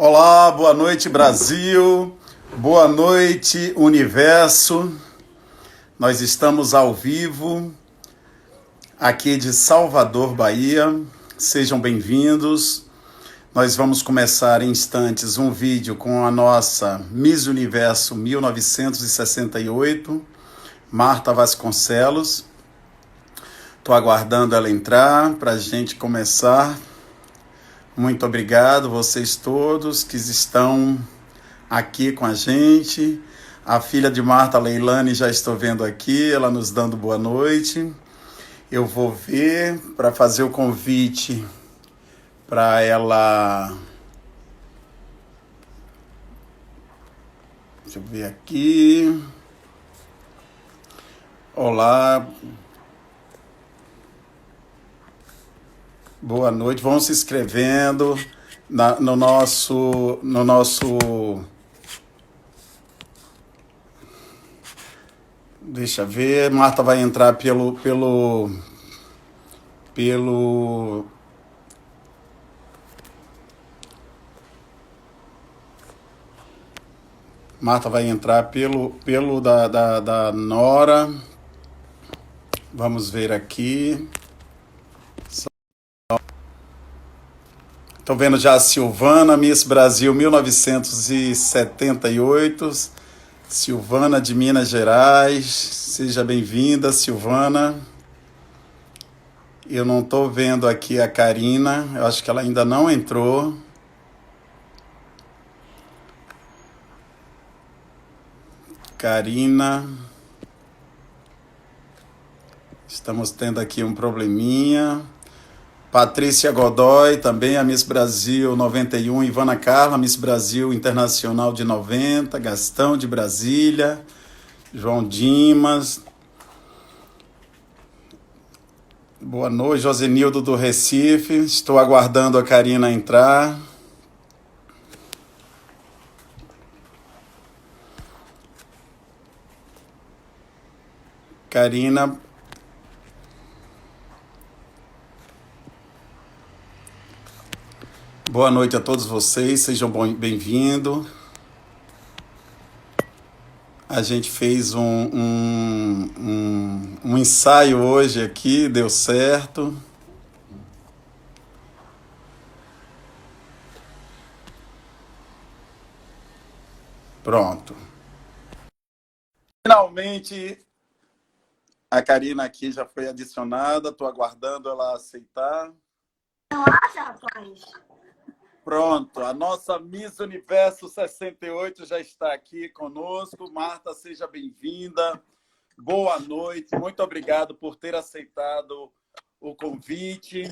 Olá, boa noite Brasil, boa noite Universo. Nós estamos ao vivo aqui de Salvador, Bahia. Sejam bem-vindos. Nós vamos começar em instantes um vídeo com a nossa Miss Universo 1968, Marta Vasconcelos. Estou aguardando ela entrar para a gente começar. Muito obrigado, vocês todos que estão aqui com a gente. A filha de Marta, Leilane, já estou vendo aqui, ela nos dando boa noite. Eu vou ver para fazer o convite para ela. Deixa eu ver aqui. Olá. Boa noite. Vão se inscrevendo no nosso. Deixa eu ver. Marta vai entrar pelo. Marta vai entrar pelo da Nora. Vamos ver aqui. Estou vendo já a Silvana, Miss Brasil 1978. Silvana de Minas Gerais. Seja bem-vinda, Silvana. Eu não estou vendo aqui a Karina. Eu acho que ela ainda não entrou. Karina. Estamos tendo aqui um probleminha. Patrícia Godoy, também a Miss Brasil 91. Ivana Carla, Miss Brasil Internacional de 90. Gastão de Brasília. João Dimas. Boa noite, Josenildo do Recife. Estou aguardando a Karina entrar. Karina. Boa noite a todos vocês, sejam bem-vindos. A gente fez um ensaio hoje aqui, deu certo. Pronto. Finalmente, a Karina aqui já foi adicionada, estou aguardando ela aceitar. Não acha, rapaz? Pronto, a nossa Miss Universo 68 já está aqui conosco. Marta, seja bem-vinda. Boa noite, muito obrigado por ter aceitado o convite.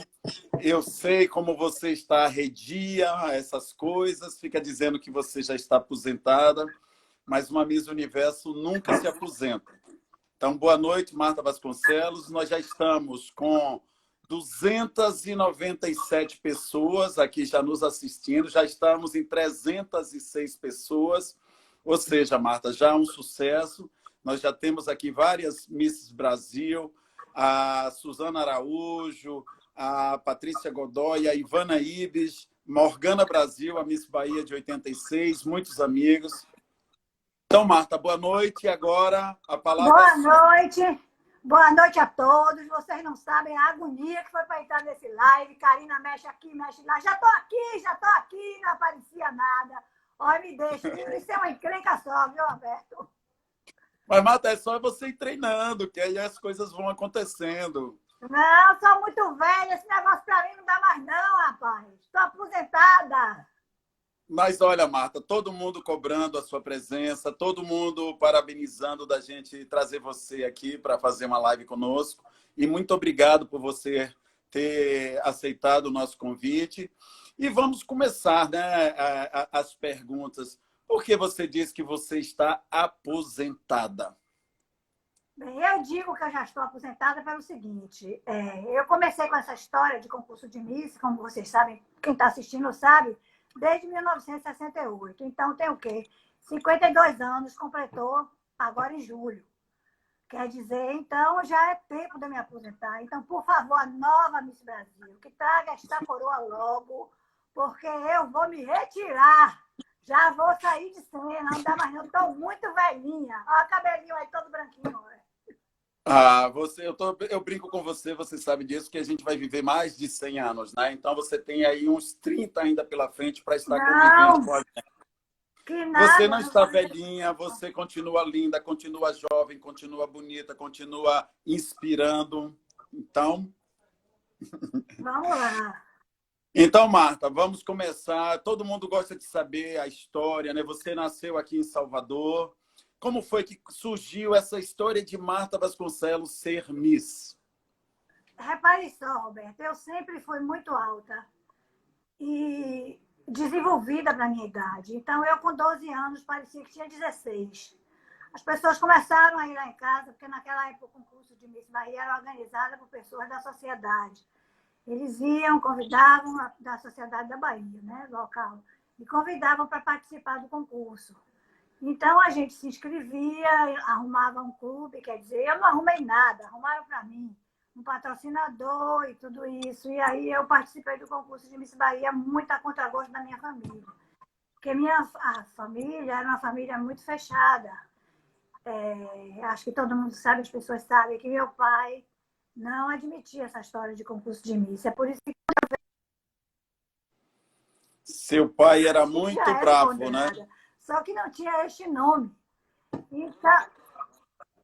Eu sei como você está arredia a essas coisas, fica dizendo que você já está aposentada, mas uma Miss Universo nunca se aposenta. Então, boa noite, Marta Vasconcelos. Nós já estamos com 297 pessoas aqui já nos assistindo, já estamos em 306 pessoas, ou seja, Marta, já é um sucesso. Nós já temos aqui várias Misses Brasil, a Suzana Araújo, a Patrícia Godoy, a Ivana Ibis, Morgana Brasil, a Miss Bahia de 86, muitos amigos. Então, Marta, boa noite. E agora a palavra Boa é sua. noite. Boa noite a todos. Vocês não sabem a agonia que foi para entrar nesse live. Karina mexe aqui, mexe lá. Já estou aqui, não aparecia nada. Olha, me deixa. Isso é uma encrenca só, viu, Alberto? Mas, Marta, é só você ir treinando, que aí as coisas vão acontecendo. Não, sou muito velha. Esse negócio para mim não dá mais não, rapaz. Estou aposentada. Mas olha, Marta, todo mundo cobrando a sua presença, todo mundo parabenizando da gente trazer você aqui para fazer uma live conosco. E muito obrigado por você ter aceitado o nosso convite. E vamos começar, né, as perguntas. Por que você disse que você está aposentada? Bem, eu digo que eu já estou aposentada pelo seguinte. Eu comecei com essa história de concurso de Miss, como vocês sabem, quem está assistindo sabe, desde 1968. Então, tem o quê? 52 anos, completou agora em julho. Quer dizer, então, já é tempo de eu me aposentar. Então, por favor, a nova Miss Brasil, que traga esta coroa logo, porque eu vou me retirar. Já vou sair de cena, não dá mais não, estou muito velhinha. Olha o cabelinho aí todo branquinho. Eu brinco com você, você sabe disso, que a gente vai viver mais de 100 anos, né? Então você tem aí uns 30 ainda pela frente para estar convivendo com Não, a gente. que Você nada, não não está vou... velhinha, você continua linda, continua jovem, continua bonita, continua inspirando. Vamos lá. Então, Marta, vamos começar. Todo mundo gosta de saber a história, né? Você nasceu aqui em Salvador. Como foi que surgiu essa história de Marta Vasconcelos ser Miss? Repare só, Roberto, eu sempre fui muito alta e desenvolvida para a minha idade. Então, eu com 12 anos parecia que tinha 16. As pessoas começaram a ir lá em casa, porque naquela época o concurso de Miss Bahia era organizado por pessoas da sociedade. Eles iam, convidavam da sociedade da Bahia, né, local, e convidavam para participar do concurso. Então, a gente se inscrevia, arrumava um clube, quer dizer, eu não arrumei nada, arrumaram para mim um patrocinador e tudo isso. E aí eu participei do concurso de Miss Bahia muito a contragosto da minha família. Porque a família era uma família muito fechada. Acho que todo mundo sabe, as pessoas sabem, que meu pai não admitia essa história de concurso de Miss. É por isso que Seu pai era eu muito já era bravo, né? condenada. Só que não tinha este nome. Então,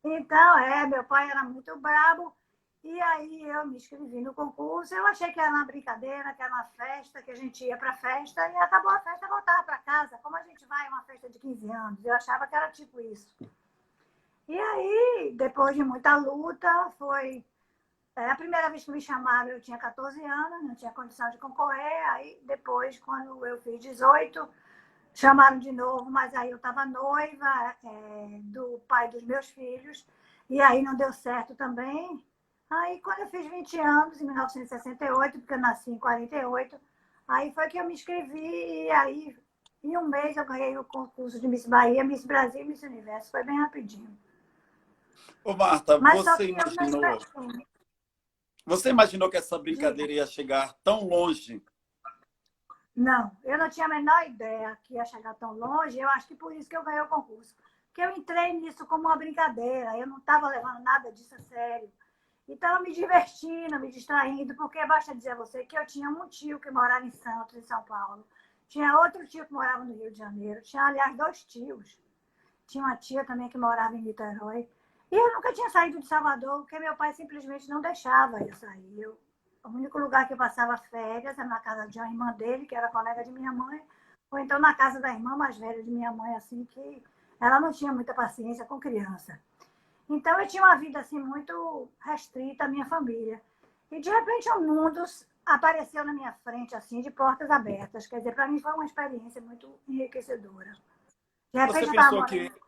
então, meu pai era muito brabo. E aí eu me inscrevi no concurso. Eu achei que era uma brincadeira, que era uma festa, que a gente ia para a festa e acabou a festa, voltava para casa. Como a gente vai a uma festa de 15 anos? Eu achava que era tipo isso. E aí, depois de muita luta, foi a primeira vez que me chamaram, eu tinha 14 anos, não tinha condição de concorrer. Aí, depois, quando eu fiz 18, chamaram de novo, mas aí eu estava noiva do pai dos meus filhos, e aí não deu certo também. Aí, quando eu fiz 20 anos, em 1968, porque eu nasci em 48, aí foi que eu me inscrevi, e aí, em um mês, eu ganhei o concurso de Miss Bahia, Miss Brasil e Miss Universo. Foi bem rapidinho. Ô, Marta, Mas só que eu não você imaginou que essa diga. brincadeira ia chegar tão longe? Não, eu não tinha a menor ideia que ia chegar tão longe. Eu acho que por isso que eu ganhei o concurso. Porque eu entrei nisso como uma brincadeira. Eu não estava levando nada disso a sério. Então, me divertindo, me distraindo, porque basta dizer a você que eu tinha um tio que morava em Santos, em São Paulo. Tinha outro tio que morava no Rio de Janeiro. Tinha, aliás, 2 tios. Tinha uma tia também que morava em Niterói. E eu nunca tinha saído de Salvador, porque meu pai simplesmente não deixava eu sair. O único lugar que eu passava férias era na casa de uma irmã dele, que era colega de minha mãe, ou então na casa da irmã mais velha de minha mãe, assim, que ela não tinha muita paciência com criança. Então, eu tinha uma vida assim muito restrita à minha família. E, de repente, o mundo apareceu na minha frente, assim, de portas abertas. Quer dizer, para mim foi uma experiência muito enriquecedora. De repente, Você eu estava pensou que, morando...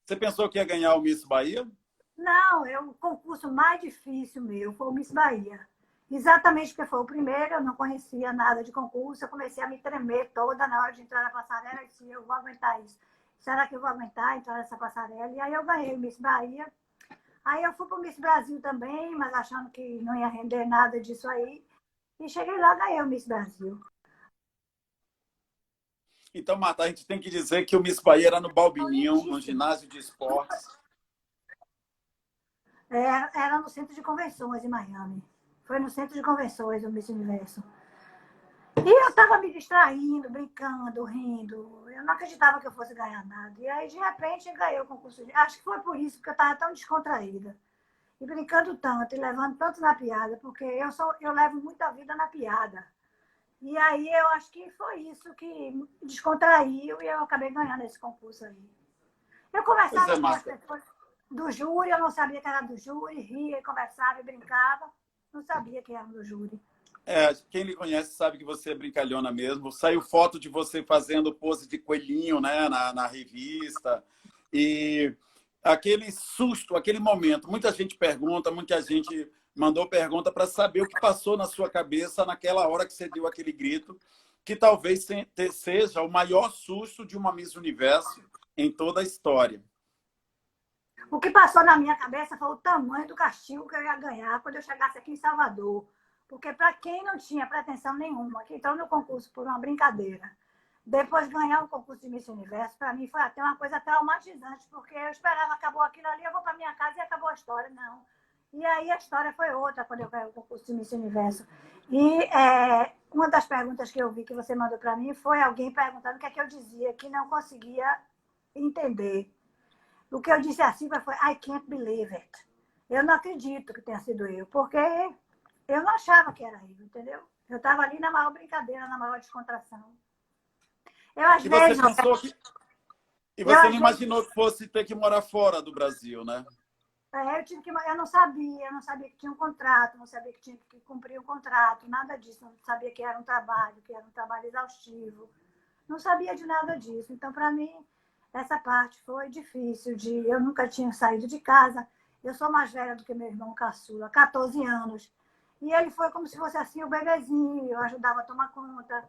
você pensou que ia ganhar o Miss Bahia? Não, o concurso mais difícil meu foi o Miss Bahia. Exatamente porque foi o primeiro, eu não conhecia nada de concurso, eu comecei a me tremer toda na hora de entrar na passarela, eu disse, eu vou aguentar isso. Será que eu vou aguentar entrar nessa passarela? E aí eu ganhei o Miss Bahia. Aí eu fui para o Miss Brasil também, mas achando que não ia render nada disso aí. E cheguei lá, ganhei o Miss Brasil. Então, Marta, a gente tem que dizer que o Miss Bahia era no Balbininho, no Lindíssimo. ginásio de esportes. Era no centro de convenções em Miami. Foi no centro de convenções o Miss Universo. E eu estava me distraindo, brincando, rindo. Eu não acreditava que eu fosse ganhar nada. E aí, de repente, eu ganhei o concurso. Acho que foi por isso, porque eu estava tão descontraída. E brincando tanto, e levando tanto na piada, porque eu levo muita vida na piada. E aí eu acho que foi isso que descontraiu e eu acabei ganhando esse concurso aí. Eu Pois é, conversava com as Marta. pessoas do júri, eu não sabia que era do júri, ria, conversava e brincava. Não sabia que era do júri. Quem lhe conhece sabe que você é brincalhona mesmo. Saiu foto de você fazendo pose de coelhinho, né, na revista. E aquele susto, aquele momento. Muita gente pergunta, muita gente mandou pergunta para saber o que passou na sua cabeça naquela hora que você deu aquele grito, que talvez seja o maior susto de uma Miss Universo em toda a história. O que passou na minha cabeça foi o tamanho do castigo que eu ia ganhar quando eu chegasse aqui em Salvador. Porque para quem não tinha pretensão nenhuma, que entrou no concurso por uma brincadeira, depois ganhar um concurso de Miss Universo, para mim foi até uma coisa traumatizante, porque eu esperava, acabou aquilo ali, eu vou para minha casa e acabou a história. Não. E aí a história foi outra quando eu ganhei o concurso de Miss Universo. E uma das perguntas que eu vi que você mandou para mim foi alguém perguntando o que é que eu dizia, que não conseguia entender. O que eu disse assim foi, I can't believe it. Eu não acredito que tenha sido eu, porque eu não achava que era eu, entendeu? Eu estava ali na maior brincadeira, na maior descontração. Eu, às E você vezes, pensou que... E você não imaginou que fosse ter que morar fora do Brasil, né? Eu não sabia que tinha um contrato, não sabia que tinha que cumprir um contrato, nada disso. Não sabia que era um trabalho exaustivo. Não sabia de nada disso. Então, para mim, essa parte foi difícil. Eu nunca tinha saído de casa. Eu sou mais velha do que meu irmão caçula, 14 anos. E ele foi como se fosse assim o bebezinho, eu ajudava a tomar conta.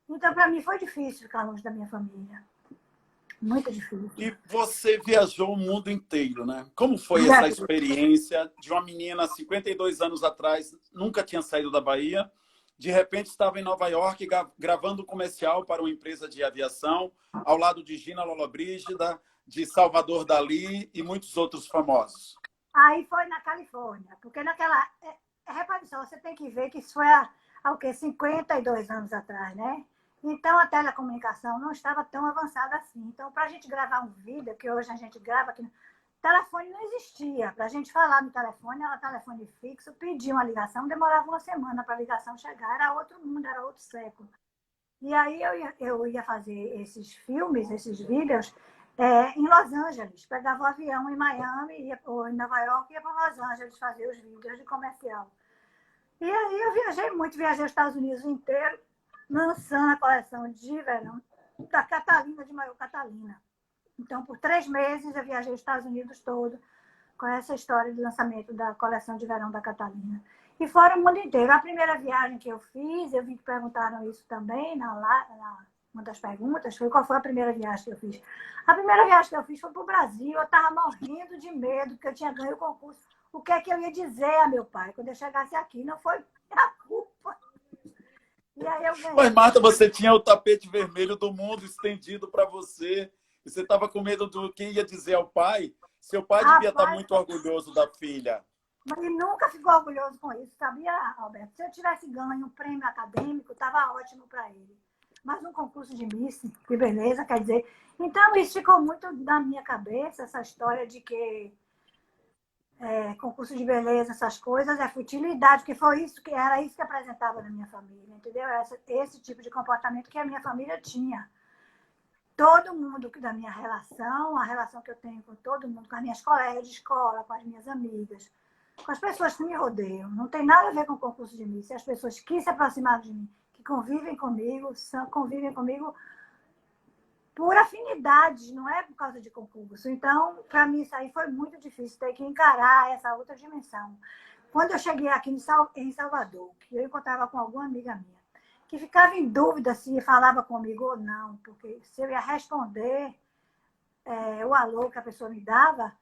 Então, para mim, foi difícil ficar longe da minha família. Muito difícil. E você viajou o mundo inteiro, né? Como foi essa experiência de uma menina, 52 anos atrás, nunca tinha saído da Bahia, de repente estava em Nova York gravando um comercial para uma empresa de aviação, ao lado de Gina Lollobrigida, de Salvador Dalí e muitos outros famosos? Aí foi na Califórnia, porque naquela... repare só, você tem que ver que isso foi há 52 anos atrás, né? Então, a telecomunicação não estava tão avançada assim. Então, para a gente gravar um vídeo, que hoje a gente grava aqui, telefone não existia. Para a gente falar no telefone, era telefone fixo, pedir uma ligação, demorava uma semana para a ligação chegar. Era outro mundo, era outro século. E aí eu ia fazer esses filmes, esses vídeos, em Los Angeles. Pegava o avião em Miami, ou em Nova York, e ia para Los Angeles fazer os vídeos de comercial. E aí eu viajei muito, viajei os Estados Unidos inteiro, lançando a coleção de verão da Catalina, de Maior Catalina. Então, por 3 meses, eu viajei os Estados Unidos todo com essa história de lançamento da coleção de verão da Catalina. E fora o mundo inteiro. A primeira viagem que eu fiz, eu vi que perguntaram isso também, uma das perguntas, foi qual foi a primeira viagem que eu fiz. A primeira viagem que eu fiz foi para o Brasil, eu estava morrendo de medo, porque eu tinha ganho o concurso. O que é que eu ia dizer a meu pai quando eu chegasse aqui? Não foi a culpa. E aí eu ganhei. Mas, Marta, você tinha o tapete vermelho do mundo estendido para você. E você estava com medo do que ia dizer ao pai? Seu pai devia estar muito orgulhoso da filha. Mas ele nunca ficou orgulhoso com isso, sabia, Alberto? Se eu tivesse ganho um prêmio acadêmico, estava ótimo para ele. Mas um concurso de Miss, que beleza, quer dizer... Então, isso ficou muito na minha cabeça, essa história de que concurso de beleza, essas coisas, é futilidade, porque era isso que apresentava na minha família, entendeu? Esse tipo de comportamento que a minha família tinha. Todo mundo da minha relação, a relação que eu tenho com todo mundo, com as minhas colegas de escola, com as minhas amigas, com as pessoas que me rodeiam, não tem nada a ver com o concurso de Miss. As pessoas que se aproximaram de mim, que convivem comigo por afinidade, não é por causa de concurso. Então, para mim, isso aí foi muito difícil, ter que encarar essa outra dimensão. Quando eu cheguei aqui em Salvador, que eu encontrava com alguma amiga minha, que ficava em dúvida se falava comigo ou não, porque se eu ia responder o alô que a pessoa me dava,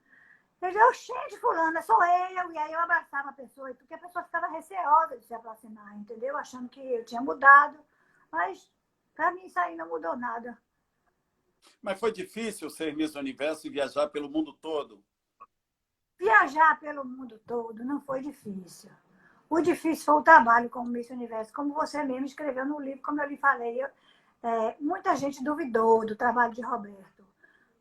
eu dizia, gente, fulana, sou eu. E aí eu abraçava a pessoa, porque a pessoa ficava receosa de se aproximar, entendeu? Achando que eu tinha mudado. Mas, para mim, isso aí não mudou nada. Mas foi difícil ser Miss Universo e viajar pelo mundo todo? Viajar pelo mundo todo não foi difícil. O difícil foi o trabalho como Miss Universo, como você mesmo escreveu no livro, como eu lhe falei. Muita gente duvidou do trabalho de Roberto.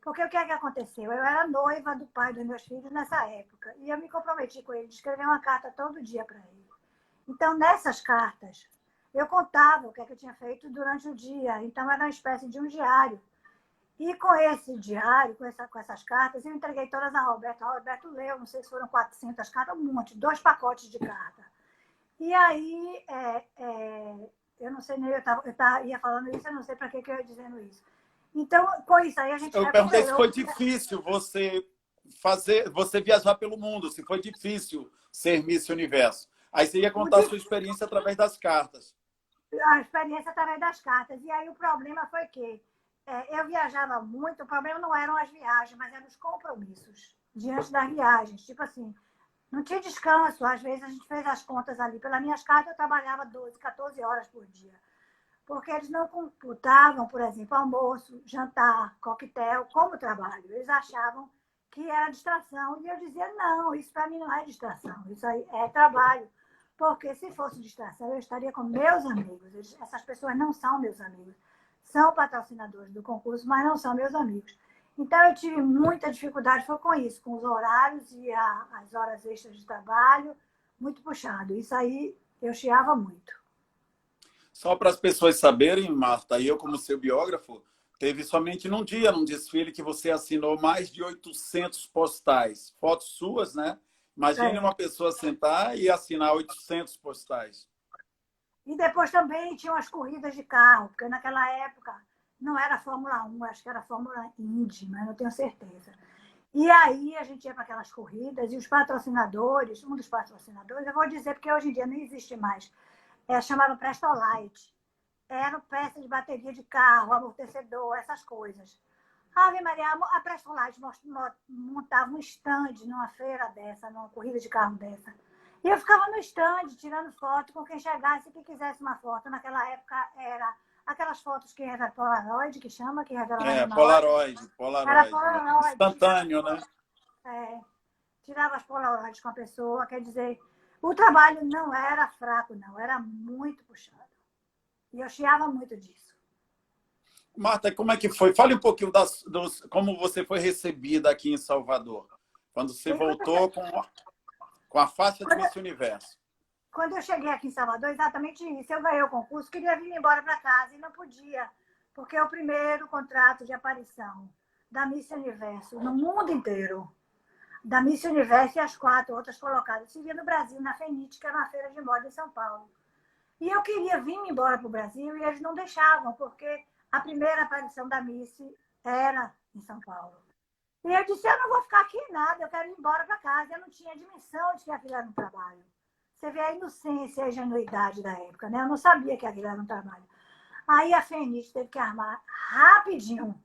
Porque o que é que aconteceu? Eu era noiva do pai dos meus filhos nessa época. E eu me comprometi com ele de escrever uma carta todo dia para ele. Então, nessas cartas, eu contava o que é que eu tinha feito durante o dia. Então, era uma espécie de um diário. E com esse diário, com essas cartas, eu entreguei todas a Roberto. A Roberto leu, não sei se foram 400 cartas, um monte, 2 pacotes de carta. E aí, eu não sei nem, ia falando isso, eu não sei para que eu ia dizendo isso. Então, com isso aí, a gente... Eu perguntei se foi difícil você viajar pelo mundo, se foi difícil ser Miss Universo. Aí você ia contar a sua experiência através das cartas. A experiência através das cartas. E aí o problema foi que eu viajava muito, o problema não eram as viagens, mas eram os compromissos diante das viagens. Tipo assim, Não tinha descanso. Às vezes a gente fez as contas ali. Pelas minhas cartas, eu trabalhava 12, 14 horas por dia. Porque eles não computavam, por exemplo, almoço, jantar, coquetel, como trabalho. Eles achavam que era distração. E eu dizia, não, isso para mim não é distração, isso aí é trabalho. Porque se fosse distração, eu estaria com meus amigos. Essas pessoas não são meus amigos. São patrocinadores do concurso, mas não são meus amigos. Então, eu tive muita dificuldade, foi com isso, com os horários e as horas extras de trabalho, muito puxado. Isso aí, eu chiava muito. Só para as pessoas saberem, Marta, eu como seu biógrafo, teve somente num dia, num desfile, que você assinou mais de 800 postais. Fotos suas, né? Imagine uma pessoa sentar e assinar 800 postais. E depois também tinham as corridas de carro, porque naquela época não era Fórmula 1, acho que era Fórmula Indy, mas não tenho certeza. E aí a gente ia para aquelas corridas e os patrocinadores, um dos patrocinadores, eu vou dizer porque hoje em dia não existe mais, chamava Prestolite. Eram peças de bateria de carro, amortecedor, essas coisas. Ave Maria, a Prestolite montava um stand numa feira dessa, numa corrida de carro dessa. E eu ficava no stand, tirando foto com quem chegasse e quisesse uma foto. Naquela época era aquelas fotos que era Polaroid, que chama, que revelava na hora. Era Polaroid. Polaroid. Instantâneo, né? Tirava as Polaroids com a pessoa, quer dizer, o trabalho não era fraco, não, era muito puxado. E eu chiava muito disso. Marta, como é que foi? Fale um pouquinho como você foi recebida aqui em Salvador, quando você voltou com a faixa de Miss Universo. Quando eu cheguei aqui em Salvador, exatamente isso. Eu ganhei o concurso, queria vir embora para casa e não podia, porque é o primeiro contrato de aparição da Miss Universo no mundo inteiro. Da Miss Universo e as 4 outras colocadas. Seria no Brasil, na FENIT, que era uma feira de moda em São Paulo. E eu queria vir embora para o Brasil e eles não deixavam, porque a primeira aparição da Miss era em São Paulo. E eu disse, eu não vou ficar aqui nada, eu quero ir embora para casa. Eu não tinha dimensão de que aquilo era um trabalho. Você vê a inocência e a ingenuidade da época, né? Eu não sabia que aquilo era um trabalho. Aí a FENIT teve que armar rapidinho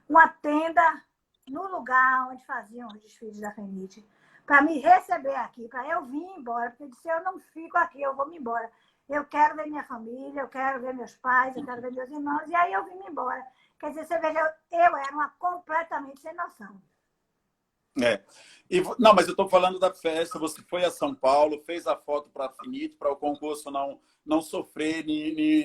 uma tenda no lugar onde faziam os desfiles da FENIT, para me receber aqui, para eu vir embora, porque eu disse, eu não fico aqui, eu vou me embora. Eu quero ver minha família, eu quero ver meus pais, eu quero ver meus irmãos, e aí eu vim embora. Quer dizer, você veja, eu era uma completamente sem noção. Não, mas eu estou falando da festa. Você foi a São Paulo, fez a foto para a FENIT, para o concurso não sofrer,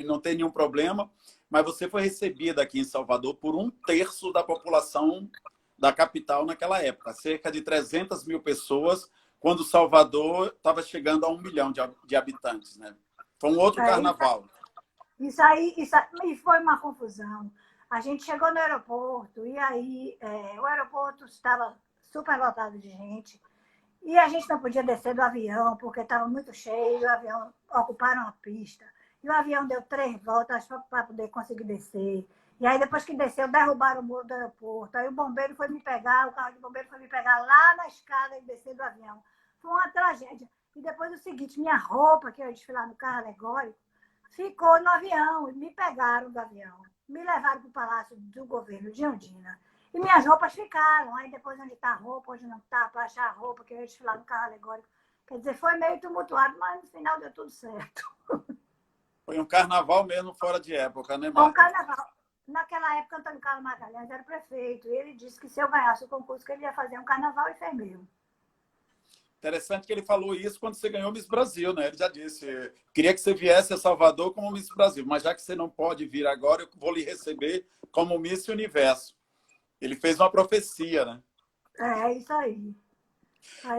não ter nenhum problema, mas você foi recebida aqui em Salvador por 1/3 da população da capital naquela época, cerca de 300 mil pessoas, quando Salvador estava chegando a 1 milhão de habitantes, né? Foi um outro carnaval. Isso aí foi uma confusão. A gente chegou no aeroporto e aí o aeroporto estava super lotado de gente e a gente não podia descer do avião porque estava muito cheio, o avião ocuparam a pista e o avião deu 3 voltas para poder conseguir descer. E aí, depois que desceu, derrubaram o muro do aeroporto. Aí o bombeiro foi me pegar, o carro de bombeiro foi me pegar lá na escada e descer do avião. Foi uma tragédia. E depois o seguinte, minha roupa, que eu ia desfilar no carro alegórico, ficou no avião. Me pegaram do avião. Me levaram para o Palácio do Governo de Ondina. E minhas roupas ficaram. Aí depois onde está a roupa, onde não está, para achar a roupa, que eu ia desfilar no carro alegórico. Quer dizer, foi meio tumultuado, mas no final deu tudo certo. Foi um carnaval mesmo fora de época, né, Foi um Marta? carnaval. Naquela época, Antônio Carlos Magalhães era prefeito. E ele disse que se eu ganhasse o concurso, que ele ia fazer um carnaval e fez mesmo. Interessante que ele falou isso quando você ganhou Miss Brasil, né? Ele já disse, queria que você viesse a Salvador como Miss Brasil, mas já que você não pode vir agora, eu vou lhe receber como Miss Universo. Ele fez uma profecia, né? É isso aí.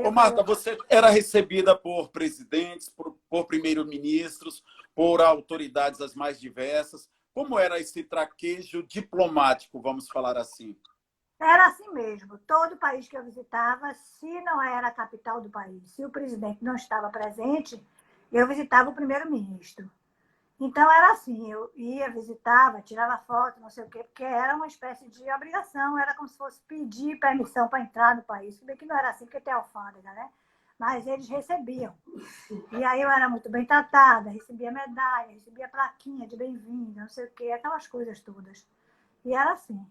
Ô, Marta, você era recebida por presidentes, por primeiros-ministros, por autoridades as mais diversas. Como era esse traquejo diplomático, vamos falar assim? Era assim mesmo. Todo país que eu visitava, se não era a capital do país, se o presidente não estava presente, eu visitava o primeiro-ministro. Então, era assim, eu ia, visitava, tirava foto, não sei o quê, porque era uma espécie de obrigação, era como se fosse pedir permissão para entrar no país, se bem que não era assim, porque tem alfândega, né? Mas eles recebiam. E aí eu era muito bem tratada, recebia medalha, recebia plaquinha de bem-vinda, não sei o quê, aquelas coisas todas. E era assim.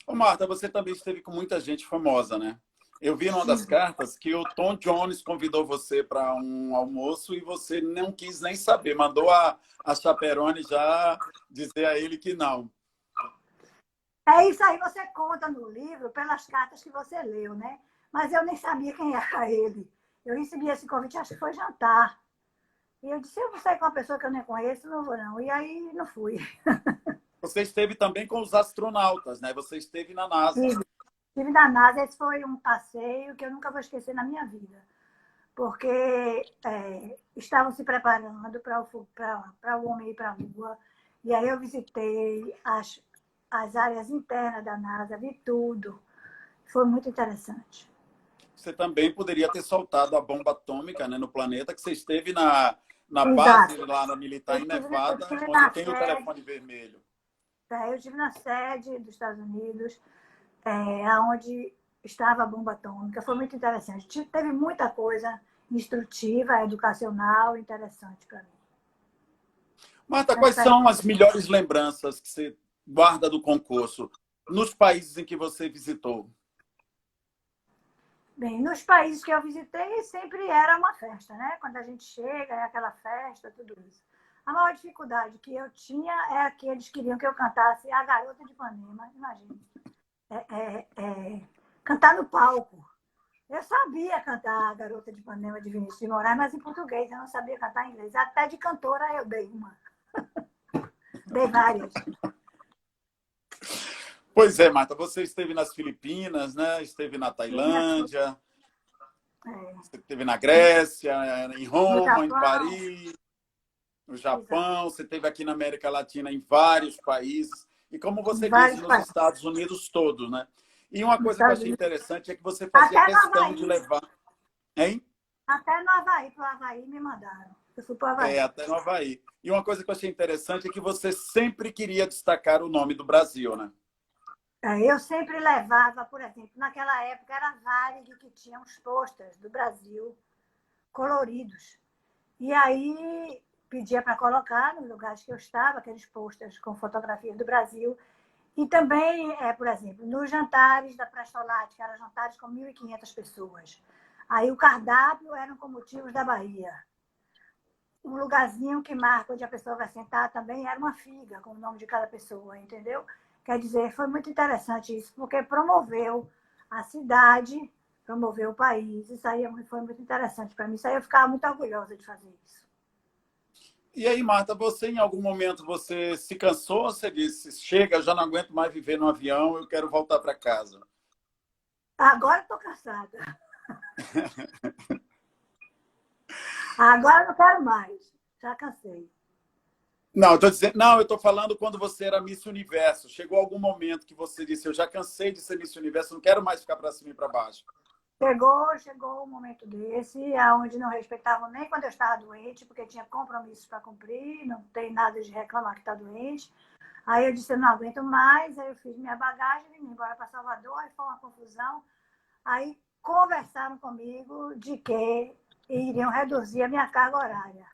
Ô, Marta, você também esteve com muita gente famosa, né? Eu vi numa das cartas que o Tom Jones convidou você para um almoço e você não quis nem saber. Mandou a chaperone já dizer a ele que não. É isso aí, você conta no livro pelas cartas que você leu, né? Mas eu nem sabia quem era ele. Eu recebi esse convite, acho que foi jantar. E eu disse, eu vou sair com uma pessoa que eu nem conheço, não vou não. E aí não fui. Você esteve também com os astronautas, né? Você esteve na NASA. Estive na NASA, esse foi um passeio que eu nunca vou esquecer na minha vida. Porque estavam se preparando para o homem ir para a Lua. E aí eu visitei as áreas internas da NASA, vi tudo. Foi muito interessante. Você também poderia ter soltado a bomba atômica, né, no planeta, que você esteve na base Exato. lá na militar em Eu Nevada, estive onde na tem o sede, telefone vermelho. eu estive na sede dos Estados Unidos, onde estava a bomba atômica. Foi muito interessante. Teve muita coisa instrutiva, educacional, interessante para mim. Marta, quais Essa são as melhores lembranças que você guarda do concurso nos países em que você visitou? Bem, nos países que eu visitei, sempre era uma festa, né? Quando a gente chega, é aquela festa, tudo isso. A maior dificuldade que eu tinha é que eles queriam que eu cantasse A Garota de Ipanema, imagina. Cantar no palco. Eu sabia cantar A Garota de Ipanema de Vinícius de Moraes, mas em português, eu não sabia cantar em inglês. Até de cantora eu dei uma. Dei várias. Pois é, Marta, você esteve nas Filipinas, né? Esteve na Tailândia, você esteve na Grécia, em No Roma, em Japão, Paris, no exato. Japão, você esteve aqui na América Latina em vários países, e como Em você disse, vários nos países. Estados Unidos todos, né? E uma Nos coisa que eu Estados achei Unidos. interessante é que você fazia Até no questão de Havaí. levar, hein? Até no Havaí, para o Havaí me mandaram. Eu fui para o Havaí. Até no Havaí. E uma coisa que eu achei interessante é que você sempre queria destacar o nome do Brasil, né? Eu sempre levava, por exemplo, naquela época era Varig que tinha uns posters do Brasil coloridos. E aí pedia para colocar nos lugares que eu estava, aqueles posters com fotografias do Brasil. E também, por exemplo, nos jantares da Prestolate, que eram jantares com 1.500 pessoas. Aí o cardápio eram com motivos da Bahia. Um lugarzinho que marca onde a pessoa vai sentar também era uma figa, com o nome de cada pessoa, entendeu? Quer dizer, foi muito interessante isso, porque promoveu a cidade, promoveu o país. Isso aí foi muito interessante para mim. Isso aí eu ficava muito orgulhosa de fazer isso. E aí, Marta, você em algum momento você se cansou? Você disse, chega, eu já não aguento mais viver no avião, eu quero voltar para casa. Agora estou cansada. Agora não quero mais. Já cansei. Não, eu tô dizendo, não, eu estou falando quando você era Miss Universo. Chegou algum momento que você disse, eu já cansei de ser Miss Universo, não quero mais ficar para cima e para baixo. Chegou um momento desse, onde não respeitavam nem quando eu estava doente, porque tinha compromissos para cumprir, não tem nada de reclamar que está doente. Aí eu disse, eu não aguento mais, aí eu fiz minha bagagem, vim embora para Salvador, aí foi uma confusão. Aí conversaram comigo de que iriam reduzir a minha carga horária.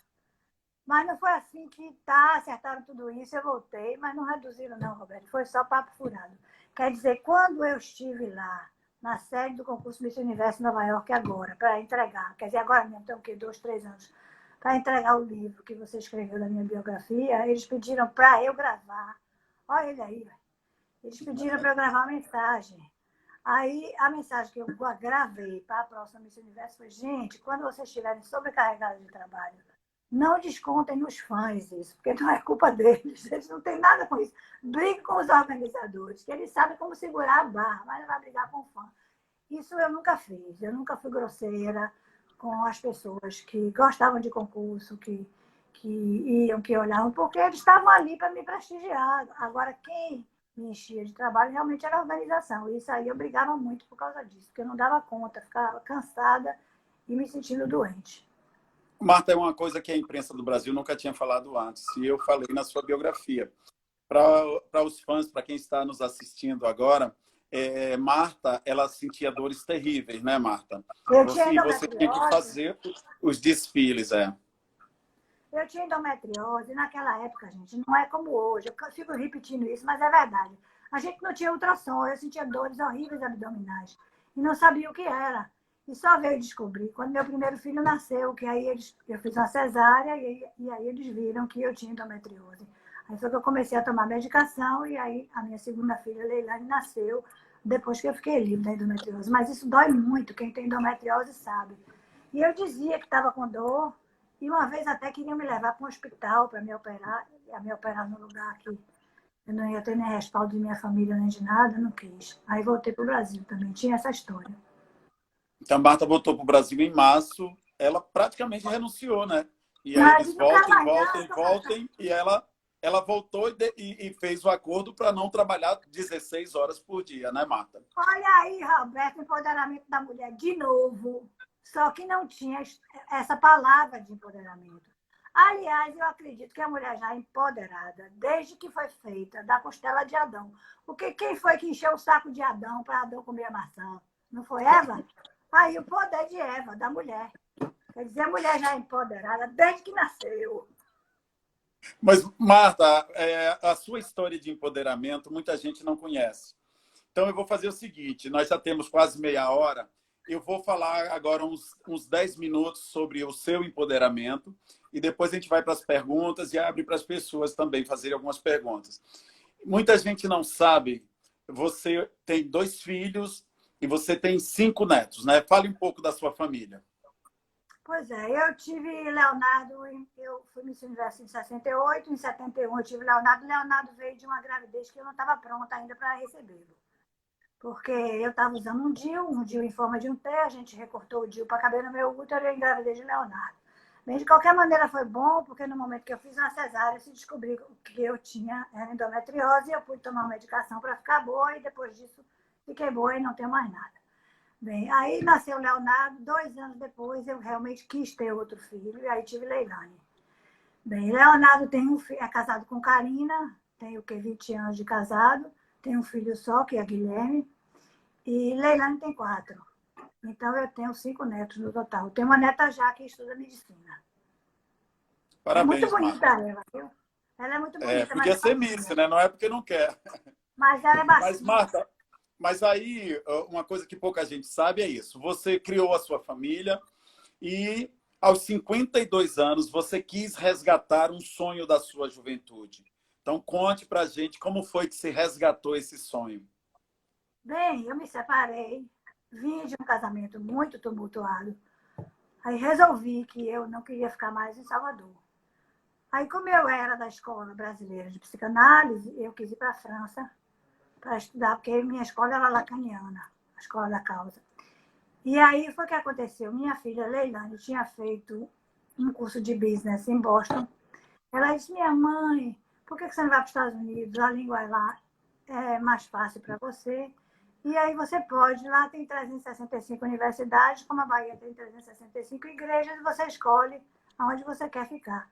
Mas não foi assim que acertaram tudo isso, eu voltei, mas não reduziram não, Roberto, foi só papo furado. Quer dizer, quando eu estive lá, na sede do concurso Miss Universo em Nova York agora, para entregar, quer dizer, agora mesmo, tem o quê? 2, 3 anos, para entregar o livro que você escreveu da minha biografia, eles pediram para eu gravar. Olha ele aí, velho. Eles pediram para eu gravar uma mensagem. Aí, a mensagem que eu gravei para a próxima Miss Universo foi, gente, quando vocês estiverem sobrecarregados de trabalho, não descontem nos fãs isso, porque não é culpa deles, eles não têm nada com isso. Brigue com os organizadores, que eles sabem como segurar a barra, mas não vai brigar com o fã. Isso eu nunca fiz, eu nunca fui grosseira com as pessoas que gostavam de concurso, que iam, que olhavam, porque eles estavam ali para me prestigiar. Agora, quem me enchia de trabalho realmente era a organização. Isso aí eu brigava muito por causa disso, porque eu não dava conta, ficava cansada e me sentindo doente. Marta, é uma coisa que a imprensa do Brasil nunca tinha falado antes, e eu falei na sua biografia. Para os fãs, para quem está nos assistindo agora, Marta, ela sentia dores terríveis, né, Marta? Eu tinha Você tinha que endometriose. fazer os desfiles, Eu tinha endometriose naquela época, gente. Não é como hoje. Eu fico repetindo isso, mas é verdade. A gente não tinha ultrassom. Eu sentia dores horríveis abdominais. e não sabia o que era. E só veio descobrir quando meu primeiro filho nasceu, que aí eu fiz uma cesárea e aí eles viram que eu tinha endometriose. Aí foi que eu comecei a tomar medicação e aí a minha segunda filha, Leilane, nasceu depois que eu fiquei livre da endometriose. Mas isso dói muito, quem tem endometriose sabe. E eu dizia que estava com dor e uma vez até queriam me levar para um hospital para me operar no lugar que eu não ia ter nem respaldo de minha família nem de nada, não quis. Aí voltei para o Brasil também, tinha essa história. Então, a Marta voltou para o Brasil em março, ela praticamente renunciou, né? E aí Mas eles nunca voltem, mais voltem, não. voltem, e ela voltou e fez o acordo para não trabalhar 16 horas por dia, né, Marta? Olha aí, Roberto, empoderamento da mulher de novo. Só que não tinha essa palavra de empoderamento. Aliás, eu acredito que a mulher já é empoderada, desde que foi feita da costela de Adão. Porque quem foi que encheu o saco de Adão para Adão comer a maçã? Não foi Eva? Aí o poder de Eva, da mulher. Quer dizer, a mulher já é empoderada desde que nasceu. Mas, Marta, a sua história de empoderamento muita gente não conhece. Então, eu vou fazer o seguinte: nós já temos quase meia hora. Eu vou falar agora uns 10 minutos sobre o seu empoderamento e depois a gente vai para as perguntas e abre para as pessoas também fazerem algumas perguntas. Muita gente não sabe, você tem 2 filhos e você tem 5 netos, né? Fale um pouco da sua família. Pois é, eu tive Leonardo, eu fui Miss Universo em 68, em 71 eu tive Leonardo. Leonardo veio de uma gravidez que eu não estava pronta ainda para recebê-lo. Porque eu estava usando um DIU em forma de um T, a gente recortou o DIU para caber no meu útero e eu engravidei de Leonardo. Bem, de qualquer maneira foi bom, porque no momento que eu fiz uma cesárea, se descobriu que eu tinha endometriose, eu pude tomar uma medicação para ficar boa e depois disso fiquei boa e não tenho mais nada. Bem, aí nasceu o Leonardo, 2 anos depois eu realmente quis ter outro filho, e aí tive Leilane. Bem, Leonardo tem é casado com Karina, tem o que, 20 anos de casado, tem um filho só, que é Guilherme, e Leilane tem 4. Então eu tenho 5 netos no total. Tenho uma neta já que estuda medicina. É muito Parabéns, bonita Marta. ela, viu? Ela é muito bonita, mas Podia ser Miss, baixinha. né? Não é porque não quer. Mas ela é Mas, baixinha. Marta, mas aí uma coisa que pouca gente sabe é isso. Você criou a sua família e aos 52 anos você quis resgatar um sonho da sua juventude. Então conte pra gente como foi que se resgatou esse sonho. Bem, eu me separei, vim de um casamento muito tumultuado. Aí resolvi que eu não queria ficar mais em Salvador. Aí, como eu era da Escola Brasileira de Psicanálise, eu quis ir para a França para estudar, porque minha escola era lacaniana, a escola da causa. E aí foi o que aconteceu. Minha filha Leilane tinha feito um curso de business em Boston. Ela disse: minha mãe, por que você não vai para os Estados Unidos? A língua é lá é mais fácil para você. E aí você pode, lá tem 365 universidades, como a Bahia tem 365 igrejas, e você escolhe aonde você quer ficar.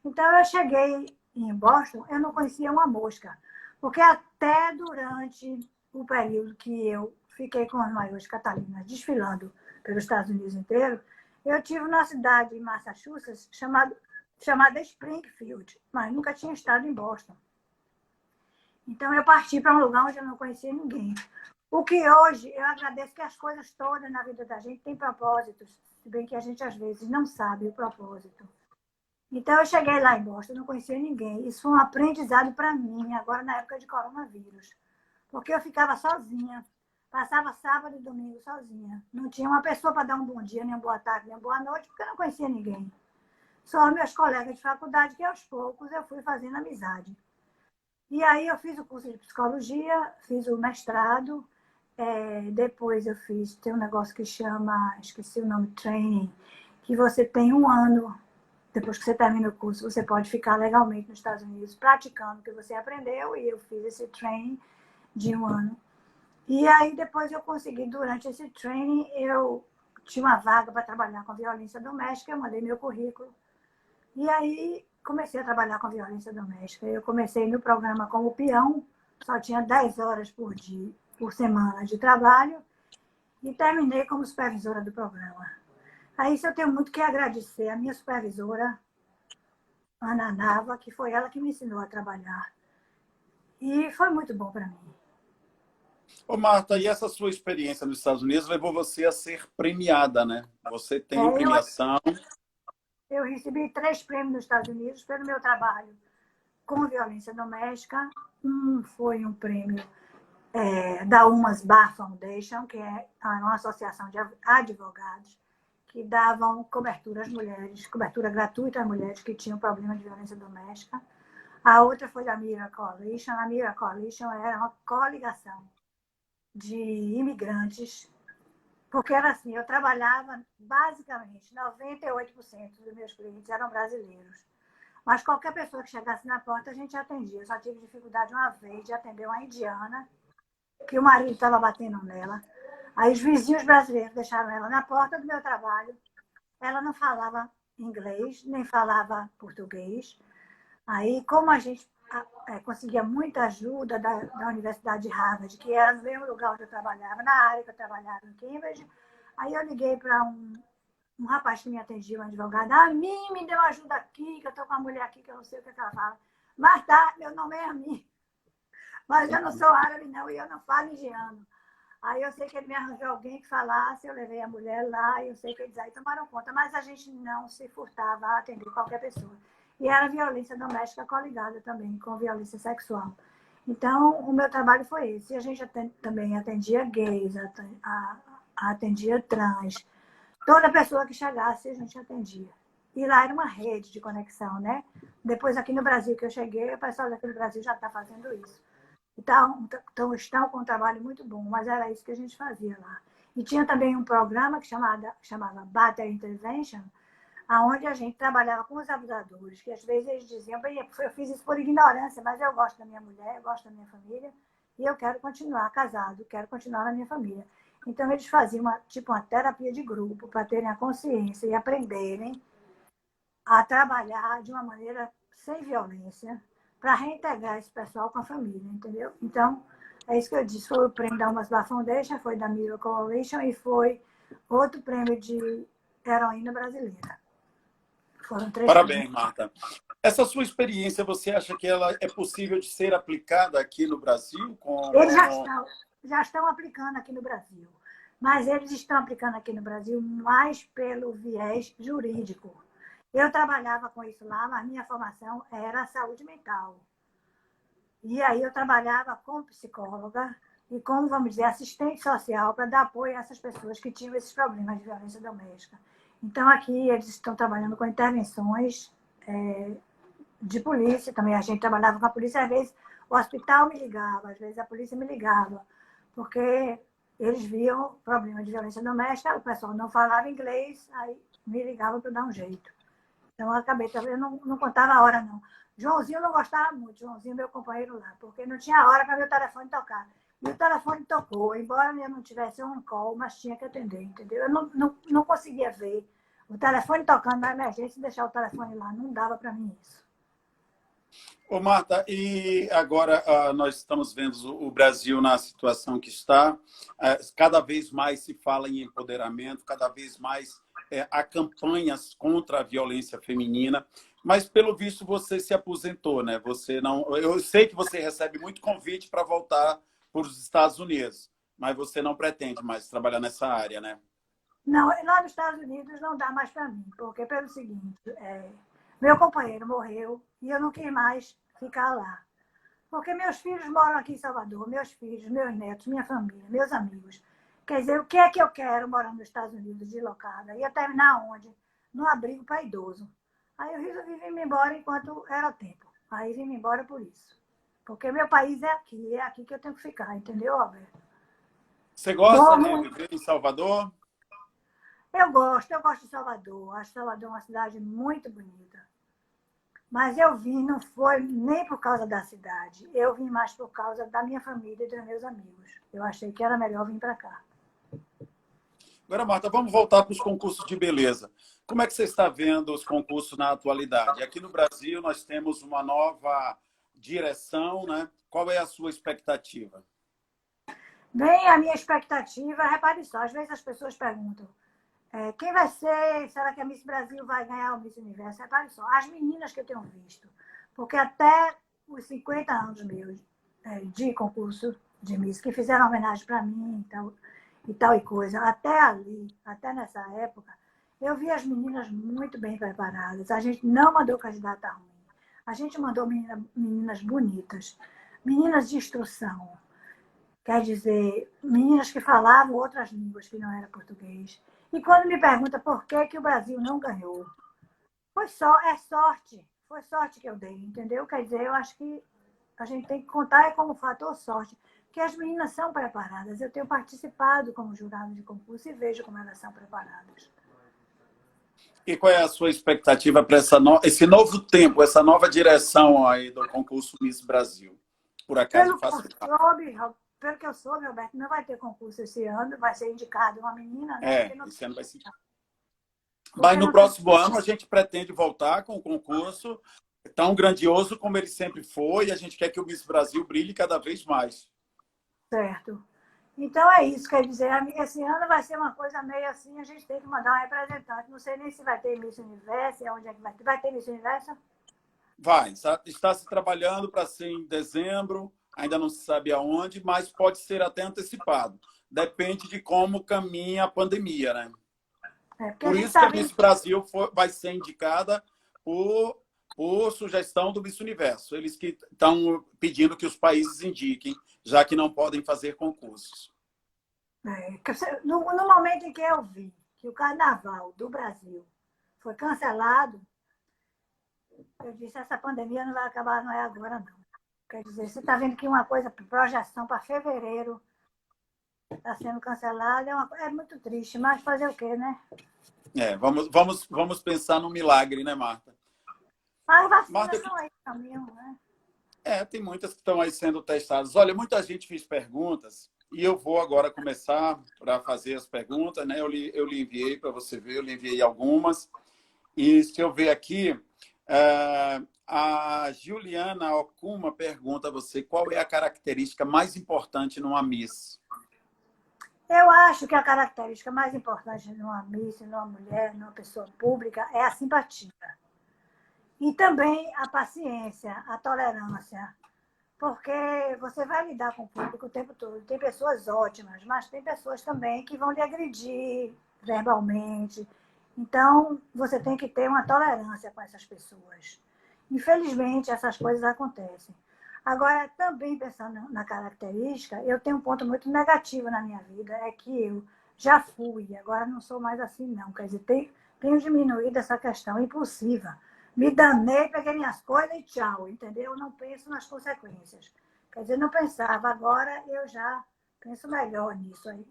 Então eu cheguei em Boston, eu não conhecia uma mosca, porque até durante o período que eu fiquei com as maiores catalinas desfilando pelos Estados Unidos inteiro, eu tive uma cidade em Massachusetts chamada Springfield, mas nunca tinha estado em Boston. Então eu parti para um lugar onde eu não conhecia ninguém. O que hoje eu agradeço, que as coisas todas na vida da gente têm propósitos, se bem que a gente às vezes não sabe o propósito. Então eu cheguei lá em Boston, não conhecia ninguém. Isso foi um aprendizado para mim, agora na época de coronavírus. Porque eu ficava sozinha. Passava sábado e domingo sozinha. Não tinha uma pessoa para dar um bom dia, nem uma boa tarde, nem uma boa noite, porque eu não conhecia ninguém. Só meus colegas de faculdade, que aos poucos eu fui fazendo amizade. E aí eu fiz o curso de psicologia, fiz o mestrado, depois eu tem um negócio que chama, esqueci o nome, training, que você tem um ano, depois que você termina o curso, você pode ficar legalmente nos Estados Unidos praticando o que você aprendeu, e eu fiz esse training de um ano. E aí depois eu consegui, durante esse training, eu tinha uma vaga para trabalhar com violência doméstica, eu mandei meu currículo. E aí comecei a trabalhar com violência doméstica. Eu comecei no programa como peão, só tinha 10 horas por semana de trabalho, e terminei como supervisora do programa. Aí isso eu tenho muito que agradecer à minha supervisora, Ana Nava, que foi ela que me ensinou a trabalhar. E foi muito bom para mim. Ô, Marta, e essa sua experiência nos Estados Unidos levou você a ser premiada, né? Você É, tem eu, premiação. eu recebi 3 prêmios nos Estados Unidos pelo meu trabalho com violência doméstica. Um foi um prêmio da Umas Bar Foundation, que é uma associação de advogados que davam cobertura às mulheres, cobertura gratuita às mulheres que tinham problema de violência doméstica. A outra foi da Mira Coalition. A Mira Coalition era uma coligação de imigrantes, porque era assim, eu trabalhava basicamente, 98% dos meus clientes eram brasileiros. Mas qualquer pessoa que chegasse na porta, a gente atendia. Eu só tive dificuldade uma vez de atender uma indiana, que o marido estava batendo nela. Aí os vizinhos brasileiros deixaram ela na porta do meu trabalho. Ela não falava inglês, nem falava português. Aí, como a gente conseguia muita ajuda da Universidade de Harvard, que era no mesmo lugar onde eu trabalhava, na área que eu trabalhava em Cambridge, aí eu liguei para um rapaz que me atendia, um advogado. A mim me deu ajuda aqui, que eu estou com uma mulher aqui que eu não sei o que ela fala. Mas tá, meu nome é Ami. Mas eu não sou árabe, não, e eu não falo indiano. Aí eu sei que ele me arranjou alguém que falasse, eu levei a mulher lá, e eu sei que eles aí tomaram conta, mas a gente não se furtava a atender qualquer pessoa. E era violência doméstica coligada também com violência sexual. Então, o meu trabalho foi esse. E a gente também atendia gays, atendia trans. Toda pessoa que chegasse, a gente atendia. E lá era uma rede de conexão, né? Depois, aqui no Brasil que eu cheguei, o pessoal daqui do Brasil já está fazendo isso. Então, estão com um trabalho muito bom, mas era isso que a gente fazia lá. E tinha também um programa que chamava Battery Intervention, onde a gente trabalhava com os abusadores, que às vezes eles diziam, bem, eu fiz isso por ignorância, mas eu gosto da minha mulher, eu gosto da minha família, e eu quero continuar casado, quero continuar na minha família. Então, eles faziam uma terapia de grupo para terem a consciência e aprenderem a trabalhar de uma maneira sem violência, para reintegrar esse pessoal com a família, entendeu? Então, é isso que eu disse. Foi o prêmio da Umas Bar Foundation, foi da Miracle Coalition e foi outro prêmio de heroína brasileira. Foram 3 prêmios. Parabéns, Marta. Essa sua experiência, você acha que ela é possível de ser aplicada aqui no Brasil? Eles já estão aplicando aqui no Brasil, mas eles estão aplicando aqui no Brasil mais pelo viés jurídico. Eu trabalhava com isso lá, mas minha formação era saúde mental. E aí eu trabalhava como psicóloga e como, vamos dizer, assistente social para dar apoio a essas pessoas que tinham esses problemas de violência doméstica. Então, aqui eles estão trabalhando com intervenções de polícia também. A gente trabalhava com a polícia, às vezes o hospital me ligava, às vezes a polícia me ligava, porque eles viam problema de violência doméstica, o pessoal não falava inglês, aí me ligava para dar um jeito. Então, eu acabei, eu não contava a hora, não. Joãozinho não gostava muito, Joãozinho, meu companheiro lá, porque não tinha hora para meu telefone tocar. E o telefone tocou, embora eu não tivesse um call, mas tinha que atender, entendeu? Eu não conseguia ver o telefone tocando na emergência e deixar o telefone lá. Não dava para mim isso. Ô, Marta, e agora nós estamos vendo o Brasil na situação que está. Cada vez mais se fala em empoderamento, cada vez mais há campanhas contra a violência feminina. Mas, pelo visto, você se aposentou, né? Você não. Eu sei que você recebe muito convite para voltar para os Estados Unidos, mas você não pretende mais trabalhar nessa área, né? Não, lá nos Estados Unidos não dá mais para mim, porque pelo seguinte, meu companheiro morreu e eu não quis mais ficar lá. Porque meus filhos moram aqui em Salvador, meus filhos, meus netos, minha família, meus amigos. Quer dizer, o que é que eu quero morando nos Estados Unidos, deslocada? Ia terminar onde? Num abrigo para idoso. Aí eu resolvi vir embora enquanto era tempo. Aí vim embora por isso. Porque meu país é aqui que eu tenho que ficar, entendeu, Alberto? Você gosta de Bom, viver em Salvador? eu gosto de Salvador. Acho Salvador uma cidade muito bonita. Mas eu vim, não foi nem por causa da cidade. Eu vim mais por causa da minha família e dos meus amigos. Eu achei que era melhor vir para cá. Agora, Marta, vamos voltar para os concursos de beleza. Como é que você está vendo os concursos na atualidade? Aqui no Brasil, nós temos uma nova direção, né? Qual é a sua expectativa? Bem, a minha expectativa, repare só, às vezes as pessoas perguntam, quem vai ser, será que a Miss Brasil vai ganhar o Miss Universo? Repare só, as meninas que eu tenho visto, porque até os 50 anos meus de concurso, de Miss, que fizeram homenagem para mim e tal e coisa. Até ali, até nessa época, eu vi as meninas muito bem preparadas. A gente não mandou candidata ruim. A gente mandou meninas bonitas, meninas de instrução. Quer dizer, meninas que falavam outras línguas que não era português. E quando me pergunta por que o Brasil não ganhou, é sorte. Foi sorte que eu dei, entendeu? Quer dizer, eu acho que a gente tem que contar como fator sorte. Porque as meninas são preparadas. Eu tenho participado como jurado de concurso e vejo como elas são preparadas. E qual é a sua expectativa para esse novo tempo, essa nova direção aí do concurso Miss Brasil? Por acaso faço parte. Pelo que eu soube, Roberto, não vai ter concurso esse ano, vai ser indicado uma menina, né? Esse ano vai ser. Mas no próximo ano a gente pretende voltar com o concurso tão grandioso como ele sempre foi, e a gente quer que o Miss Brasil brilhe cada vez mais. Certo. Então é isso, quer dizer, esse ano vai ser uma coisa meio assim, a gente tem que mandar um representante. Não sei nem se vai ter Miss Universo, onde é que vai ter. Vai ter Miss Universo? Vai, está se trabalhando para ser em dezembro, ainda não se sabe aonde, mas pode ser até antecipado. Depende de como caminha a pandemia, né? Por isso que a Miss Brasil vai ser indicada por sugestão do Miss Universo. Eles que estão pedindo que os países indiquem, já que não podem fazer concursos. No momento em que eu vi que o Carnaval do Brasil foi cancelado, eu disse, essa pandemia não vai acabar, não é agora, não. Quer dizer, você está vendo que uma coisa, projeção para fevereiro, está sendo cancelada, é muito triste, mas fazer o quê, né? Vamos pensar no milagre, né, Marta? As vacinas estão aí também, né? Tem muitas que estão aí sendo testadas. Olha, muita gente fez perguntas e eu vou agora começar para fazer as perguntas, né? Eu lhe enviei para você ver, eu lhe enviei algumas. E se eu ver aqui, a Juliana Okuma pergunta a você qual é a característica mais importante numa Miss? Eu acho que a característica mais importante numa Miss, numa mulher, numa pessoa pública, é a simpatia. E também a paciência, a tolerância. Porque você vai lidar com o público o tempo todo. Tem pessoas ótimas, mas tem pessoas também que vão lhe agredir verbalmente. Então, você tem que ter uma tolerância com essas pessoas. Infelizmente, essas coisas acontecem. Agora, também pensando na característica, eu tenho um ponto muito negativo na minha vida, é que eu já fui, agora não sou mais assim, não. Quer dizer, tenho diminuído essa questão impulsiva. Me danei, peguei minhas coisas e tchau, entendeu? Eu não penso nas consequências. Quer dizer, não pensava, agora eu já penso melhor nisso aí.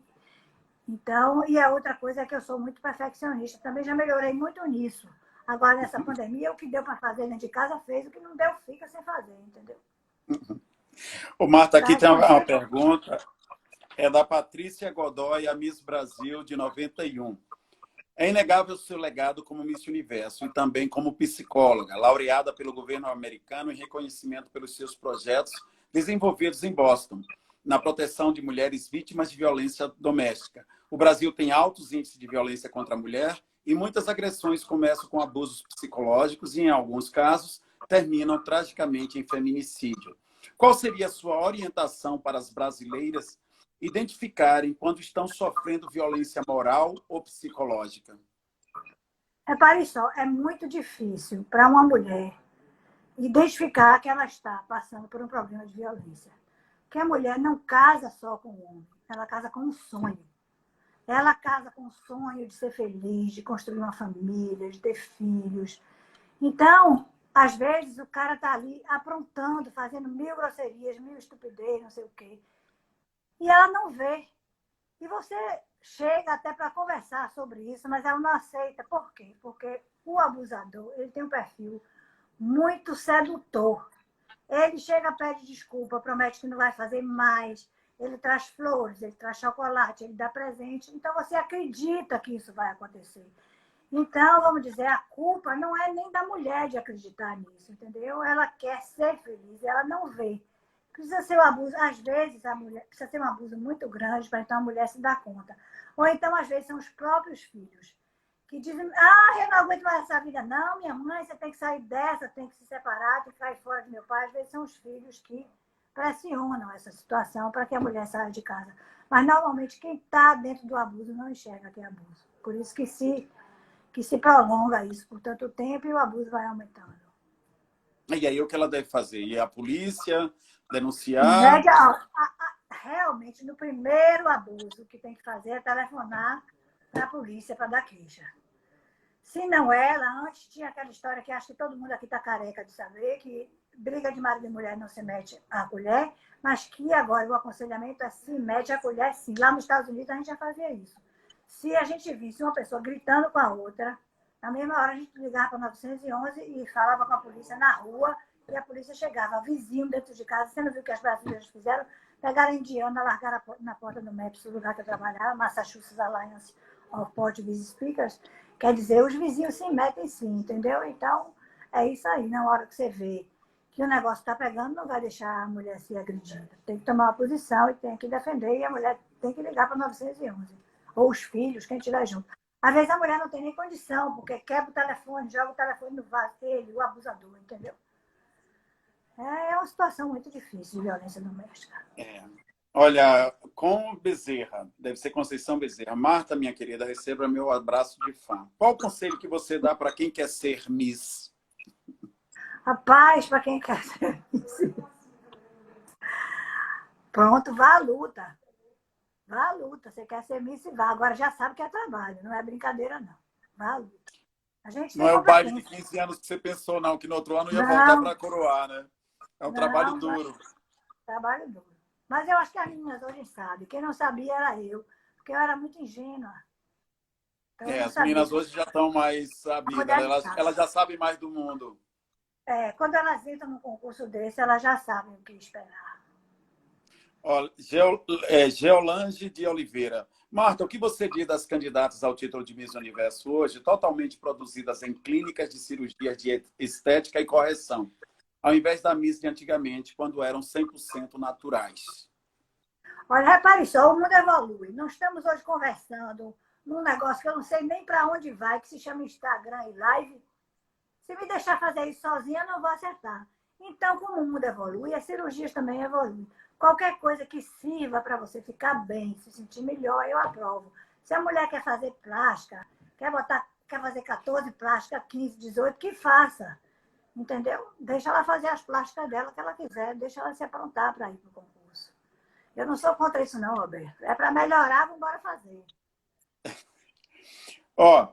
Então, e a outra coisa é que eu sou muito perfeccionista, também já melhorei muito nisso. Agora, nessa pandemia, o que deu para fazer dentro de casa fez, o que não deu fica sem fazer, entendeu? O Marta, aqui tem uma pergunta, é da Patrícia Godoy, a Miss Brasil de 91. É inegável o seu legado como Miss Universo e também como psicóloga, laureada pelo governo americano em reconhecimento pelos seus projetos desenvolvidos em Boston, na proteção de mulheres vítimas de violência doméstica. O Brasil tem altos índices de violência contra a mulher e muitas agressões começam com abusos psicológicos e, em alguns casos, terminam tragicamente em feminicídio. Qual seria a sua orientação para as brasileiras identificarem quando estão sofrendo violência moral ou psicológica? Repare só, é muito difícil para uma mulher identificar que ela está passando por um problema de violência. Porque a mulher não casa só com o homem, ela casa com um sonho. Ela casa com o sonho de ser feliz, de construir uma família, de ter filhos. Então, às vezes, o cara está ali aprontando, fazendo 1000 grosserias, 1000 estupidez, não sei o quê. E ela não vê. E você chega até para conversar sobre isso, mas ela não aceita. Por quê? Porque o abusador, ele tem um perfil muito sedutor. Ele chega, pede desculpa, promete que não vai fazer mais. Ele traz flores, ele traz chocolate, ele dá presente. Então, você acredita que isso vai acontecer. Então, vamos dizer, a culpa não é nem da mulher de acreditar nisso, entendeu? Ela quer ser feliz, ela não vê. Precisa ser um abuso, às vezes, a mulher precisa ser um abuso muito grande para então a mulher se dar conta. Ou então, às vezes, são os próprios filhos que dizem, eu não aguento mais essa vida, não, minha mãe, você tem que sair dessa, tem que se separar, tem que sair fora do meu pai. Às vezes são os filhos que pressionam essa situação para que a mulher saia de casa. Mas, normalmente, quem está dentro do abuso não enxerga que é abuso. Por isso que se prolonga isso por tanto tempo e o abuso vai aumentando. E aí, o que ela deve fazer? Ir à polícia, denunciar? Média, realmente, no primeiro abuso, o que tem que fazer é telefonar para a polícia para dar queixa. Se não ela, antes tinha aquela história que acho que todo mundo aqui está careca de saber, que briga de marido e mulher não se mete a colher, mas que agora o aconselhamento é se mete a colher sim. Lá nos Estados Unidos a gente já fazia isso. Se a gente visse uma pessoa gritando com a outra, na mesma hora a gente ligava para 911 e falava com a polícia na rua, e a polícia chegava, vizinho dentro de casa. Você não viu o que as brasileiras fizeram? Pegaram a indiana, largaram na porta do MEPS, o lugar que eu trabalhava, Massachusetts Alliance of Portuguese Speakers. Quer dizer, os vizinhos se metem sim, entendeu? Então, é isso aí. Na hora que você vê que o negócio está pegando, não vai deixar a mulher ser agredida. Tem que tomar uma posição e tem que defender, e a mulher tem que ligar para 911. Ou os filhos, quem estiver junto. Às vezes a mulher não tem nem condição, porque quebra o telefone, joga o telefone no vaso, ele, o abusador, entendeu? É uma situação muito difícil de violência doméstica. Olha, com Bezerra, deve ser Conceição Bezerra. Marta, minha querida, receba meu abraço de fã. Qual o conselho que você dá para quem quer ser Miss? Rapaz, para quem quer ser Miss. Pronto, vá à luta. Vá à luta. Você quer ser Miss, vá. Agora já sabe que é trabalho, não é brincadeira, não. Vá à luta. A gente Não tem é o baile de competência. 15 anos que você pensou, não, que no outro ano ia voltar Não, para coroar, né? É um trabalho não, duro. trabalho duro. Mas eu acho que as meninas hoje sabem. Quem não sabia era eu, porque eu era muito ingênua. Então eu não As sabia. meninas hoje já estão mais A sabidas, mulher né? não sabe. Elas já sabem mais do mundo. Quando elas entram num concurso desse, elas já sabem o que esperar. Ó, Geolange de Oliveira. Marta, o que você diz das candidatas ao título de Miss Universo hoje, totalmente produzidas em clínicas de cirurgia de estética e correção, ao invés da Miss de antigamente, quando eram 100% naturais? Olha, repare só, o mundo evolui. Nós estamos hoje conversando num negócio que eu não sei nem para onde vai, que se chama Instagram e Live. Se me deixar fazer isso sozinha, eu não vou acertar. Então, como o mundo evolui, as cirurgias também evoluem. Qualquer coisa que sirva para você ficar bem, se sentir melhor, eu aprovo. Se a mulher quer fazer plástica, quer fazer 14 plásticas, 15, 18, que faça. Entendeu? Deixa ela fazer as plásticas dela que ela quiser, deixa ela se aprontar para ir para o concurso. Eu não sou contra isso, não, Roberto. É para melhorar, vamos embora fazer. Ó,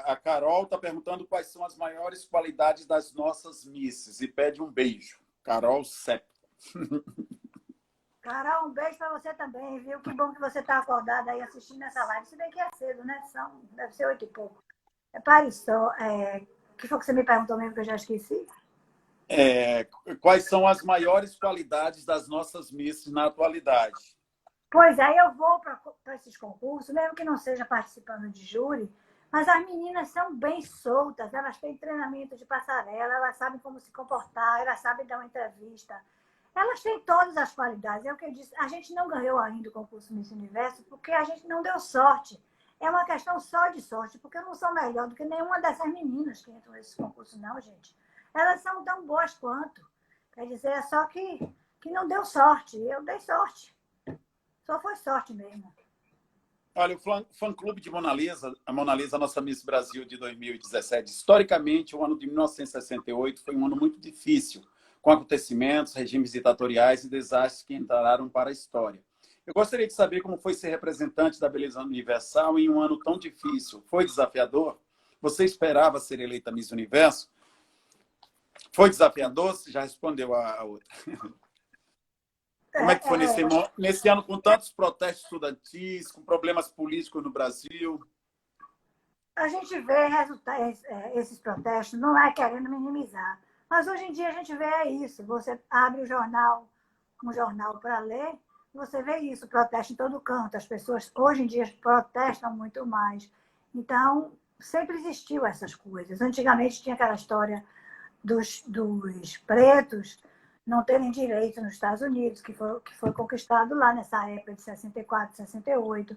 a Carol está perguntando quais são as maiores qualidades das nossas misses e pede um beijo. Carol Sepp. Carol, um beijo para você também, viu? Que bom que você está acordada aí assistindo essa live. Se bem que é cedo, né? Deve ser 8 e pouco. Repare só, o que foi que você me perguntou mesmo que eu já esqueci? Quais são as maiores qualidades das nossas misses na atualidade? Pois é, eu vou para esses concursos, mesmo que não seja participando de júri, mas as meninas são bem soltas, elas têm treinamento de passarela, elas sabem como se comportar, elas sabem dar uma entrevista. Elas têm todas as qualidades. É o que eu disse, a gente não ganhou ainda o concurso Miss Universo porque a gente não deu sorte. É uma questão só de sorte, porque eu não sou melhor do que nenhuma dessas meninas que entram nesse concurso, não, gente. Elas são tão boas quanto. Quer dizer, é só que não deu sorte. Eu dei sorte. Só foi sorte mesmo. Olha, o fã-clube de Mona Lisa, a Mona Lisa, nossa Miss Brasil de 2017, historicamente, o ano de 1968 foi um ano muito difícil, com acontecimentos, regimes ditatoriais e desastres que entraram para a história. Eu gostaria de saber como foi ser representante da beleza universal em um ano tão difícil. Foi desafiador? Você esperava ser eleita Miss Universo? Foi desafiador? Você já respondeu a outra. Como é que foi nesse ano com tantos protestos estudantis, com problemas políticos no Brasil? A gente vê esses protestos, não é querendo minimizar. Mas hoje em dia a gente vê isso. Você abre um jornal para ler, você vê isso, protesto em todo canto. As pessoas hoje em dia protestam muito mais. Então, sempre existiu essas coisas. Antigamente tinha aquela história dos pretos não terem direito nos Estados Unidos, que foi conquistado lá nessa época de 64, 68.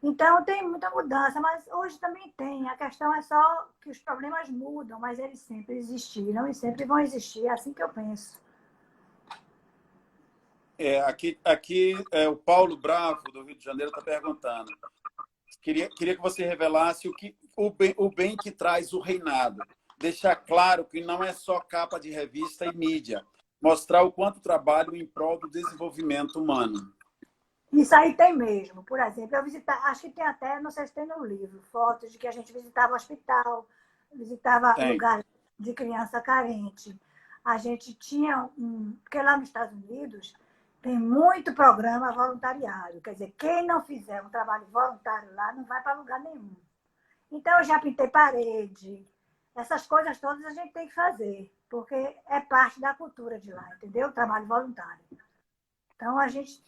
Então, tem muita mudança, mas hoje também tem. A questão é só que os problemas mudam, mas eles sempre existiram e sempre vão existir, é assim que eu penso. Aqui o Paulo Bravo, do Rio de Janeiro, está perguntando. Queria que você revelasse o bem que traz o reinado. Deixar claro que não é só capa de revista e mídia. Mostrar o quanto trabalho em prol do desenvolvimento humano. Isso aí tem mesmo. Por exemplo, eu visitava, acho que tem até, não sei se tem no livro, fotos de que a gente visitava hospital, visitava Tem. lugar de criança carente. A gente tinha porque lá nos Estados Unidos tem muito programa voluntariado. Quer dizer, quem não fizer um trabalho voluntário lá não vai para lugar nenhum. Então, eu já pintei parede. Essas coisas todas a gente tem que fazer, porque é parte da cultura de lá, entendeu? O trabalho voluntário. Então, a gente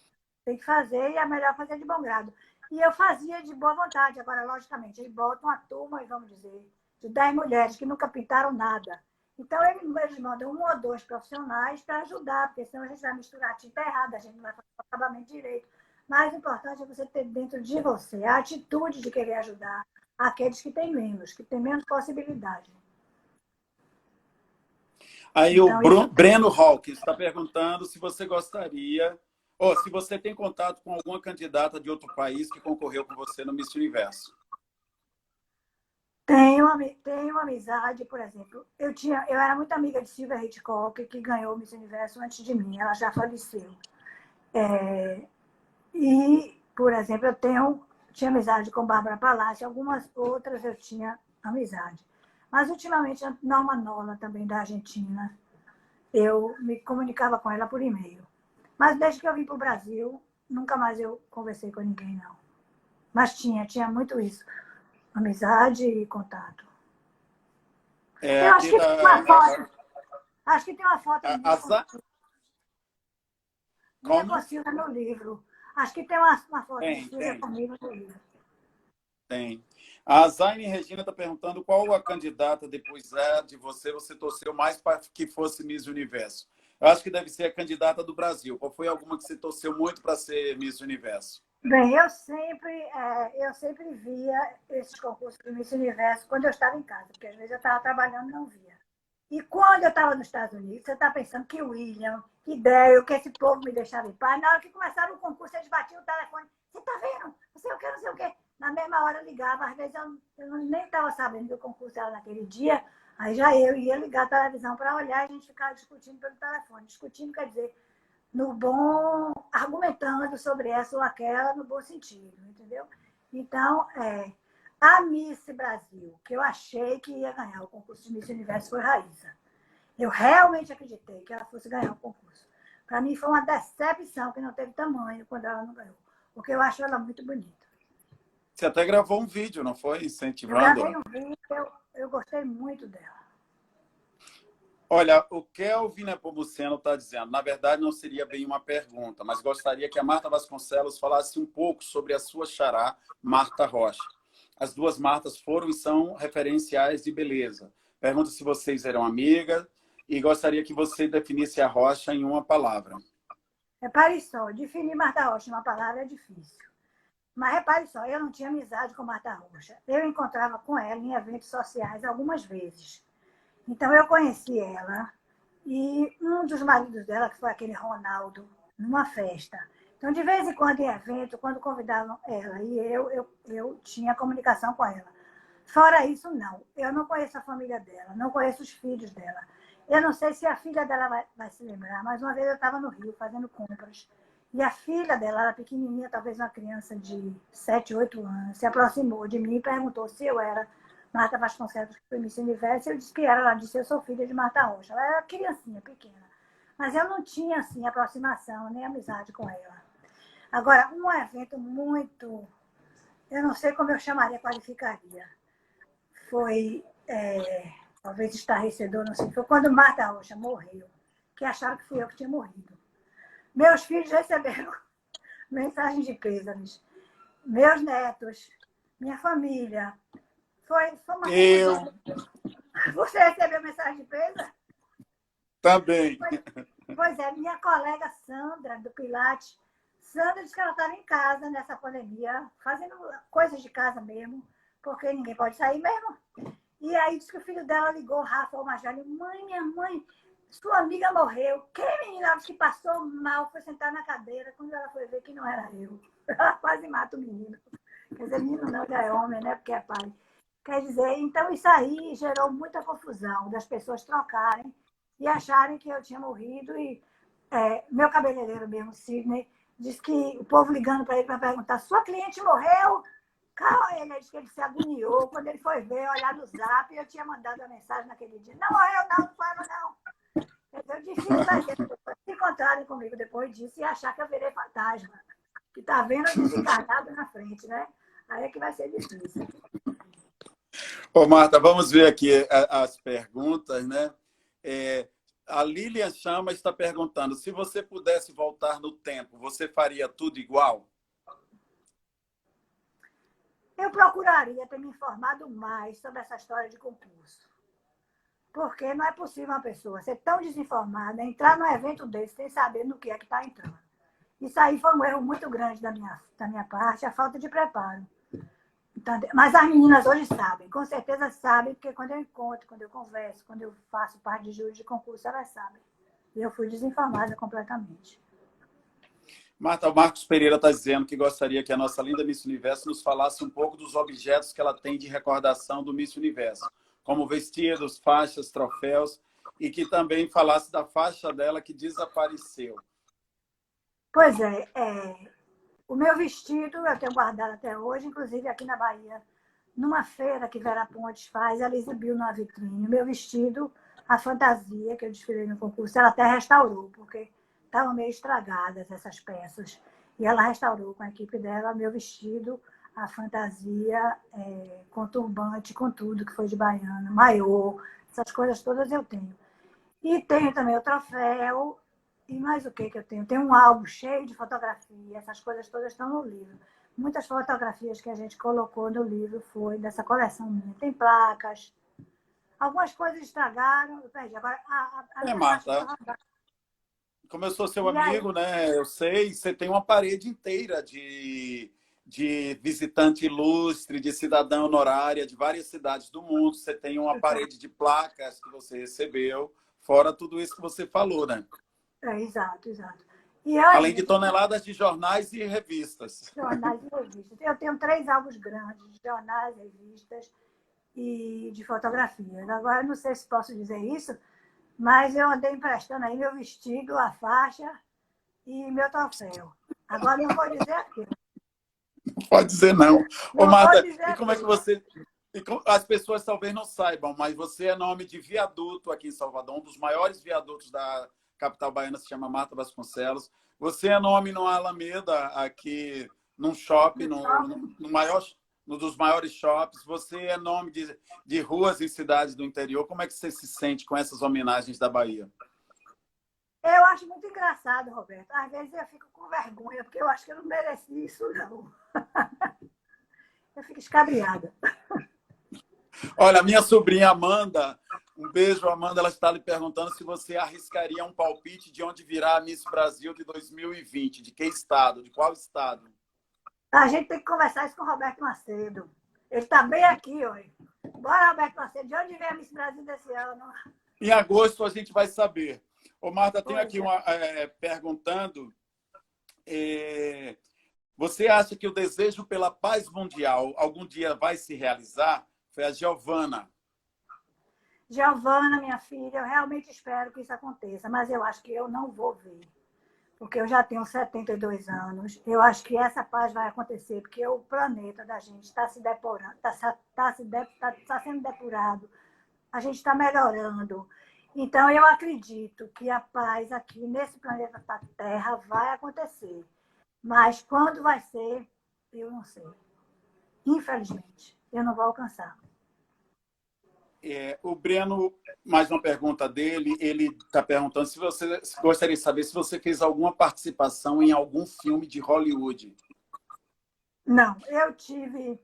tem que fazer e é melhor fazer de bom grado. E eu fazia de boa vontade. Agora, logicamente, eles botam uma turma, vamos dizer, de 10 mulheres que nunca pintaram nada. Então, eles mandam 1 ou 2 profissionais para ajudar, porque senão a gente vai misturar a tinta errada, a gente não vai fazer o acabamento direito. Mais importante é você ter dentro de você a atitude de querer ajudar aqueles que têm menos possibilidade. Aí Então, o Breno Hawkins está perguntando se você gostaria, ou se você tem contato com alguma candidata de outro país que concorreu com você no Miss Universo. tenho uma amizade, por exemplo. Eu era muito amiga de Silvia Hitchcock, que ganhou o Miss Universo antes de mim. Ela já faleceu. E, por exemplo, tinha amizade com Bárbara Palácio, algumas outras eu tinha amizade. Mas, ultimamente, a Norma Nola, também da Argentina, eu me comunicava com ela por e-mail. Mas, desde que eu vim para o Brasil, nunca mais eu conversei com ninguém, não. Mas tinha muito isso. Amizade e contato. Eu acho que tem uma foto. Acho que tem uma foto minha com Silvia no livro. Acho que tem uma foto de Silvia comigo no livro. Tem. A Zaine Regina está perguntando qual a candidata depois de você torceu mais para que fosse Miss Universo. Eu acho que deve ser a candidata do Brasil. Qual foi alguma que você torceu muito para ser Miss Universo? Bem, eu sempre via esses concursos do Miss Universo quando eu estava em casa, porque às vezes eu estava trabalhando e não via. E quando eu estava nos Estados Unidos, você está pensando que William, que Daryl, que esse povo me deixava em paz. Na hora que começaram o concurso, eles batiam o telefone. Você está vendo? Não sei o que, não sei o que. Na mesma hora eu ligava. Às vezes eu nem estava sabendo que o concurso era naquele dia. Aí já eu ia ligar a televisão para olhar e a gente ficava discutindo pelo telefone. Discutindo quer dizer, no bom, argumentando sobre essa ou aquela, no bom sentido, entendeu? Então, a Miss Brasil, que eu achei que ia ganhar o concurso de Miss Universo, foi Raíssa. Eu realmente acreditei que ela fosse ganhar o concurso. Para mim foi uma decepção que não teve tamanho quando ela não ganhou, porque eu acho ela muito bonita. Você até gravou um vídeo, não foi? Incentivando. Eu gravei um vídeo, eu gostei muito dela. Olha, o Kelvin Nepomuceno está dizendo, na verdade não seria bem uma pergunta, mas gostaria que a Marta Vasconcelos falasse um pouco sobre a sua xará, Marta Rocha. As duas Martas foram e são referenciais de beleza. Pergunta se vocês eram amigas e gostaria que você definisse a Rocha em uma palavra. Repare só, definir Marta Rocha em uma palavra é difícil. Mas repare só, eu não tinha amizade com Marta Rocha. Eu encontrava com ela em eventos sociais algumas vezes. Então, eu conheci ela e um dos maridos dela, que foi aquele Ronaldo, numa festa. Então, de vez em quando, em evento, quando convidavam ela, e eu tinha comunicação com ela. Fora isso, não. Eu não conheço a família dela, não conheço os filhos dela. Eu não sei se a filha dela vai se lembrar, mas uma vez eu estava no Rio fazendo compras. E a filha dela, era pequenininha, talvez uma criança de 7, 8 anos, se aproximou de mim e perguntou se eu era Marta Vasconcelos, que foi Miss Universo. Eu disse que era. Ela disse, eu sou filha de Marta Rocha. Ela era criancinha, pequena. Mas eu não tinha, assim, aproximação, nem amizade com ela. Agora, um evento muito... Eu não sei como eu chamaria, qualificaria. Foi, talvez estarrecedor, não sei. Foi quando Marta Rocha morreu, que acharam que fui eu que tinha morrido. Meus filhos receberam mensagens de pêsames. Meus netos, minha família. Foi uma coisa. Você recebeu mensagem de pêsames? Também. Pois é, minha colega Sandra, do Pilates. Sandra disse que ela estava em casa nessa pandemia, fazendo coisas de casa mesmo, porque ninguém pode sair mesmo. E aí disse que o filho dela ligou, Rafa, o mais velho, mãe, minha mãe Sua amiga morreu. Que menina que passou mal, foi sentar na cadeira, quando ela foi ver que não era eu. Ela quase mata o menino. Quer dizer, menino não, já é homem, né? Porque é pai. Quer dizer, então isso aí gerou muita confusão das pessoas trocarem e acharem que eu tinha morrido. E meu cabeleireiro mesmo, Sidney, disse que o povo ligando para ele para perguntar: sua cliente morreu? Calma, ele disse que ele se agoniou. Quando ele foi ver, olhar no zap, eu tinha mandado a mensagem naquele dia: não morreu, não, não foi ela, não. É difícil das pessoas se encontrarem comigo depois disso e achar que eu virei fantasma. Que está vendo eu desencarnado na frente, né? Aí é que vai ser difícil. Ô, Marta, vamos ver aqui as perguntas, né? A Lilian Chama está perguntando: se você pudesse voltar no tempo, você faria tudo igual? Eu procuraria ter me informado mais sobre essa história de concurso. Porque não é possível uma pessoa ser tão desinformada, entrar num evento desse sem saber no que é que está entrando. Isso aí foi um erro muito grande da minha parte, a falta de preparo. Então, mas as meninas hoje sabem, com certeza sabem, porque quando eu encontro, quando eu converso, quando eu faço parte de júri de concurso, elas sabem. E eu fui desinformada completamente. Marta, o Marcos Pereira está dizendo que gostaria que a nossa linda Miss Universo nos falasse um pouco dos objetos que ela tem de recordação do Miss Universo, como vestidos, faixas, troféus, e que também falasse da faixa dela que desapareceu. Pois o meu vestido eu tenho guardado até hoje, inclusive aqui na Bahia, numa feira que Vera Pontes faz, ela exibiu numa vitrine. O meu vestido, a fantasia que eu desfilei no concurso, ela até restaurou, porque estavam meio estragadas essas peças. E ela restaurou com a equipe dela meu vestido, a fantasia, com turbante, com tudo que foi de baiana, maiô, essas coisas todas eu tenho. E tenho também o troféu. E mais o que eu tenho? Tenho um álbum cheio de fotografia, essas coisas todas estão no livro. Muitas fotografias que a gente colocou no livro foi dessa coleção minha. Tem placas, algumas coisas estragaram, eu perdi. Agora, a minha Marta, faixa... como eu sou seu E aí? amigo, né? Eu sei, você tem uma parede inteira de visitante ilustre, de cidadã honorária de várias cidades do mundo. Você tem uma parede de placas que você recebeu, fora tudo isso que você falou, né? Exato, exato. E aí, Além de toneladas de jornais e revistas. jornais e revistas. Eu tenho 3 álbuns grandes, de jornais, revistas e de fotografias. Agora, eu não sei se posso dizer isso, mas eu andei emprestando aí meu vestido, a faixa e meu troféu. Agora, não vou dizer aqui. Pode dizer não. Ô, Não vou Marta, dizer e como é aqui, que né? você... As pessoas talvez não saibam, mas você é nome de viaduto aqui em Salvador, um dos maiores viadutos da capital baiana se chama Marta Vasconcelos. Você é nome numa Alameda aqui, num shopping, no maior, no dos maiores shoppings. Você é nome de ruas e cidades do interior. Como é que você se sente com essas homenagens da Bahia? Eu acho muito engraçado, Roberto. Às vezes eu fico com vergonha, porque eu acho que eu não mereci isso, não. Eu fico escabriada. Olha, a minha sobrinha Amanda, um beijo, Amanda, ela está lhe perguntando se você arriscaria um palpite de onde virá a Miss Brasil de 2020, de que estado, de qual estado? A gente tem que conversar isso com o Roberto Macedo. Ele está bem aqui hoje. Bora, Roberto Macedo, de onde vem a Miss Brasil desse ano? Em agosto a gente vai saber. Ô, Marta, tem Pois aqui é. uma perguntando, você acha que o desejo pela paz mundial algum dia vai se realizar? Foi a Giovana. Giovana, minha filha, eu realmente espero que isso aconteça, mas eu acho que eu não vou ver. Porque eu já tenho 72 anos. Eu acho que essa paz vai acontecer, porque o planeta da gente está se depurando, está sendo depurado, a gente está melhorando. Então, eu acredito que a paz aqui nesse planeta da Terra vai acontecer. Mas quando vai ser, eu não sei. Infelizmente, eu não vou alcançar. O Breno, mais uma pergunta dele, ele está perguntando se você gostaria de saber se você fez alguma participação em algum filme de Hollywood. Não, eu tive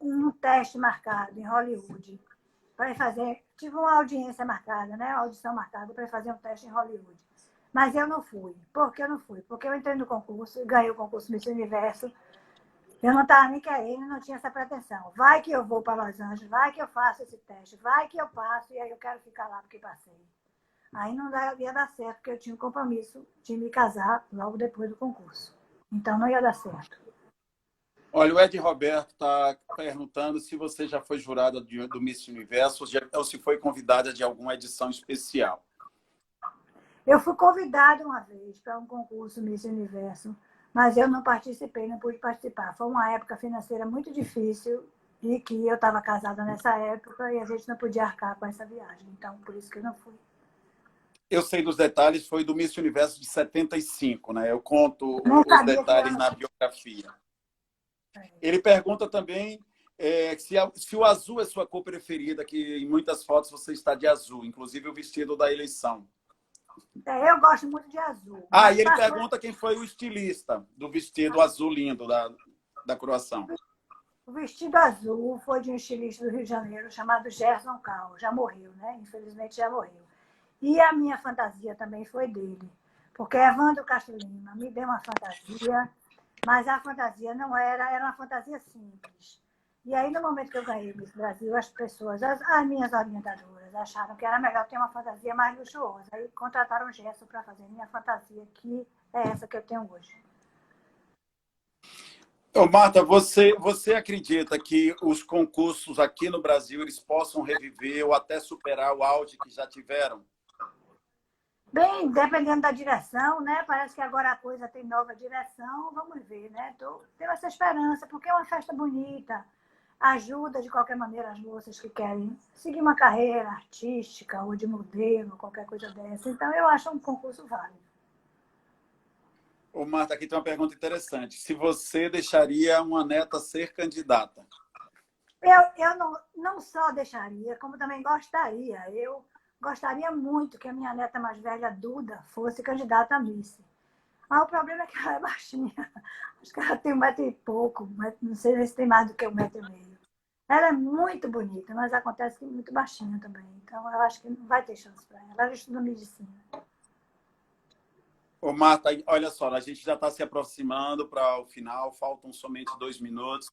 um teste marcado em Hollywood para fazer. Tive uma audiência marcada, né? Uma audição marcada para fazer um teste em Hollywood. Mas eu não fui. Por que eu não fui? Porque eu entrei no concurso, ganhei o concurso Miss Universo Eu não estava nem querendo, não tinha essa pretensão. Vai que eu vou para Los Angeles, vai que eu faço esse teste, vai que eu passo e aí eu quero ficar lá porque passei. Aí não ia dar certo, porque eu tinha um compromisso de me casar logo depois do concurso. Então não ia dar certo. Olha, o Ed Roberto está perguntando se você já foi jurada do Miss Universo ou se foi convidada de alguma edição especial. Eu fui convidada uma vez para um concurso Miss Universo, mas eu não participei, não pude participar. Foi uma época financeira muito difícil e que eu estava casada nessa época e a gente não podia arcar com essa viagem. Então, por isso que eu não fui. Eu sei dos detalhes, foi do Miss Universo de 75, né? Eu conto os detalhes na biografia. Ele pergunta também se o azul é sua cor preferida, que em muitas fotos você está de azul, inclusive o vestido da eleição. Eu gosto muito de azul. E ele pergunta quem foi o estilista do vestido azul lindo da coroação. O vestido azul foi de um estilista do Rio de Janeiro chamado Gerson Cal. Já morreu, né? Infelizmente já morreu. E a minha fantasia também foi dele. Porque Evandro Castro Lima me deu uma fantasia, mas a fantasia não era uma fantasia simples. E aí, no momento que eu ganhei Miss Brasil, as pessoas, as minhas orientadoras, acharam que era melhor ter uma fantasia mais luxuosa. Aí contrataram o Gerson para fazer minha fantasia, que é essa que eu tenho hoje. Marta, você acredita que os concursos aqui no Brasil eles possam reviver ou até superar o auge que já tiveram? Bem, dependendo da direção, né? Parece que agora a coisa tem nova direção, vamos ver, né? Tenho essa esperança, porque é uma festa bonita, ajuda de qualquer maneira as moças que querem seguir uma carreira artística ou de modelo, qualquer coisa dessa. Então, eu acho um concurso válido. Marta, aqui tem uma pergunta interessante. Se você deixaria uma neta ser candidata? Eu não só deixaria, como também gostaria. Eu gostaria muito que a minha neta mais velha, Duda, fosse candidata a Miss. O problema é que ela é baixinha. Acho que ela tem 1 metro e pouco, não sei se tem mais do que 1,5 m. Ela é muito bonita, mas acontece que é muito baixinha também. Então, eu acho que não vai ter chance para ela. Ela estuda medicina. Marta, olha só, a gente já está se aproximando para o final, faltam somente 2 minutos.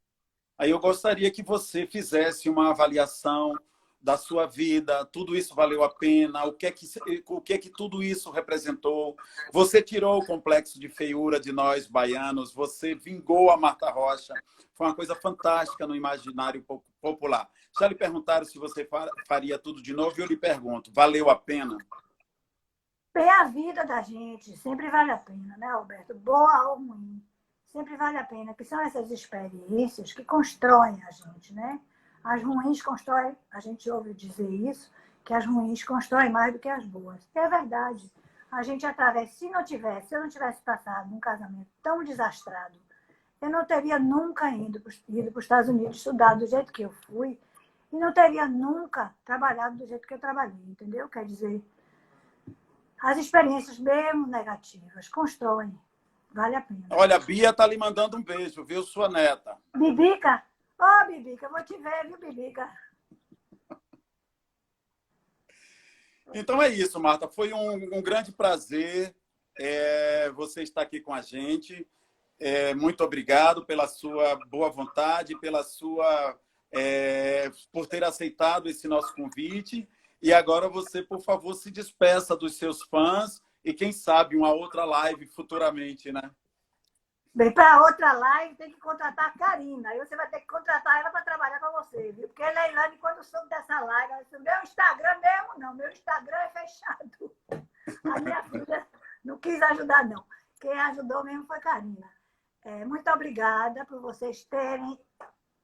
Aí eu gostaria que você fizesse uma avaliação da sua vida, tudo isso valeu a pena, o que é que tudo isso representou. Você tirou o complexo de feiura de nós baianos, você vingou a Marta Rocha, foi uma coisa fantástica no imaginário popular. Já lhe perguntaram se você faria tudo de novo e eu lhe pergunto, valeu a pena? Bem, a vida da gente sempre vale a pena, né, Alberto? Boa ou ruim, sempre vale a pena, que são essas experiências que constroem a gente, né? As ruins constroem, a gente ouve dizer isso, que as ruins constroem mais do que as boas. É verdade. A gente atravessa, se eu não tivesse passado um casamento tão desastrado, eu não teria nunca ido para os Estados Unidos estudar do jeito que eu fui e não teria nunca trabalhado do jeito que eu trabalhei, entendeu? Quer dizer, as experiências mesmo negativas constroem. Vale a pena. Olha, a Bia está lhe mandando um beijo, viu, sua neta? Bibica? Bibica, vou te ver, viu, Bibica? Então é isso, Marta. Foi um grande prazer você estar aqui com a gente. Muito obrigado pela sua boa vontade, por ter aceitado esse nosso convite. E agora você, por favor, se despeça dos seus fãs e, quem sabe, uma outra live futuramente, né? Bem, para outra live tem que contratar a Karina. Aí você vai ter que contratar ela para trabalhar com você, viu? Porque a Leilane, quando soube dessa live, ela disse, meu Instagram mesmo não, meu Instagram é fechado. A minha filha não quis ajudar, não. Quem ajudou mesmo foi a Karina. Muito obrigada por vocês terem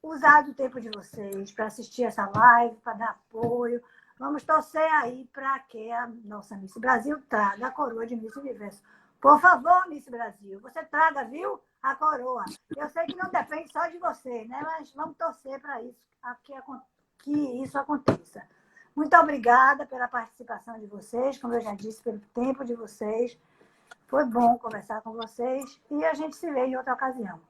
usado o tempo de vocês para assistir essa live, para dar apoio. Vamos torcer aí para que a nossa Miss Brasil traga a coroa de Miss Universo. Por favor, Miss Brasil, você traga, viu, a coroa. Eu sei que não depende só de você, né? Mas vamos torcer para isso, que isso aconteça. Muito obrigada pela participação de vocês, como eu já disse, pelo tempo de vocês. Foi bom conversar com vocês e a gente se vê em outra ocasião.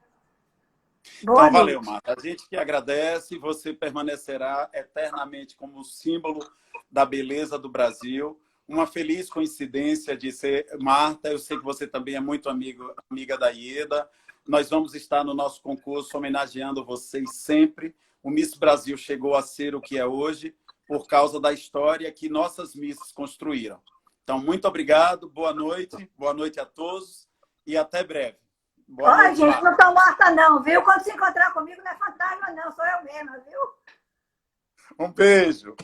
Então, valeu, Marta. A gente que agradece. Você permanecerá eternamente como símbolo da beleza do Brasil. Uma feliz coincidência de ser Marta. Eu sei que você também é muito amiga da Ieda. nós vamos estar no nosso concurso homenageando vocês sempre. O Miss Brasil chegou a ser o que é hoje por causa da história que nossas misses construíram. Então, muito obrigado, boa noite a todos e até breve. Boa noite, gente, Marta. não estou morta não, viu? Quando se encontrar comigo não é fantasma não, sou eu mesma, viu? Um beijo.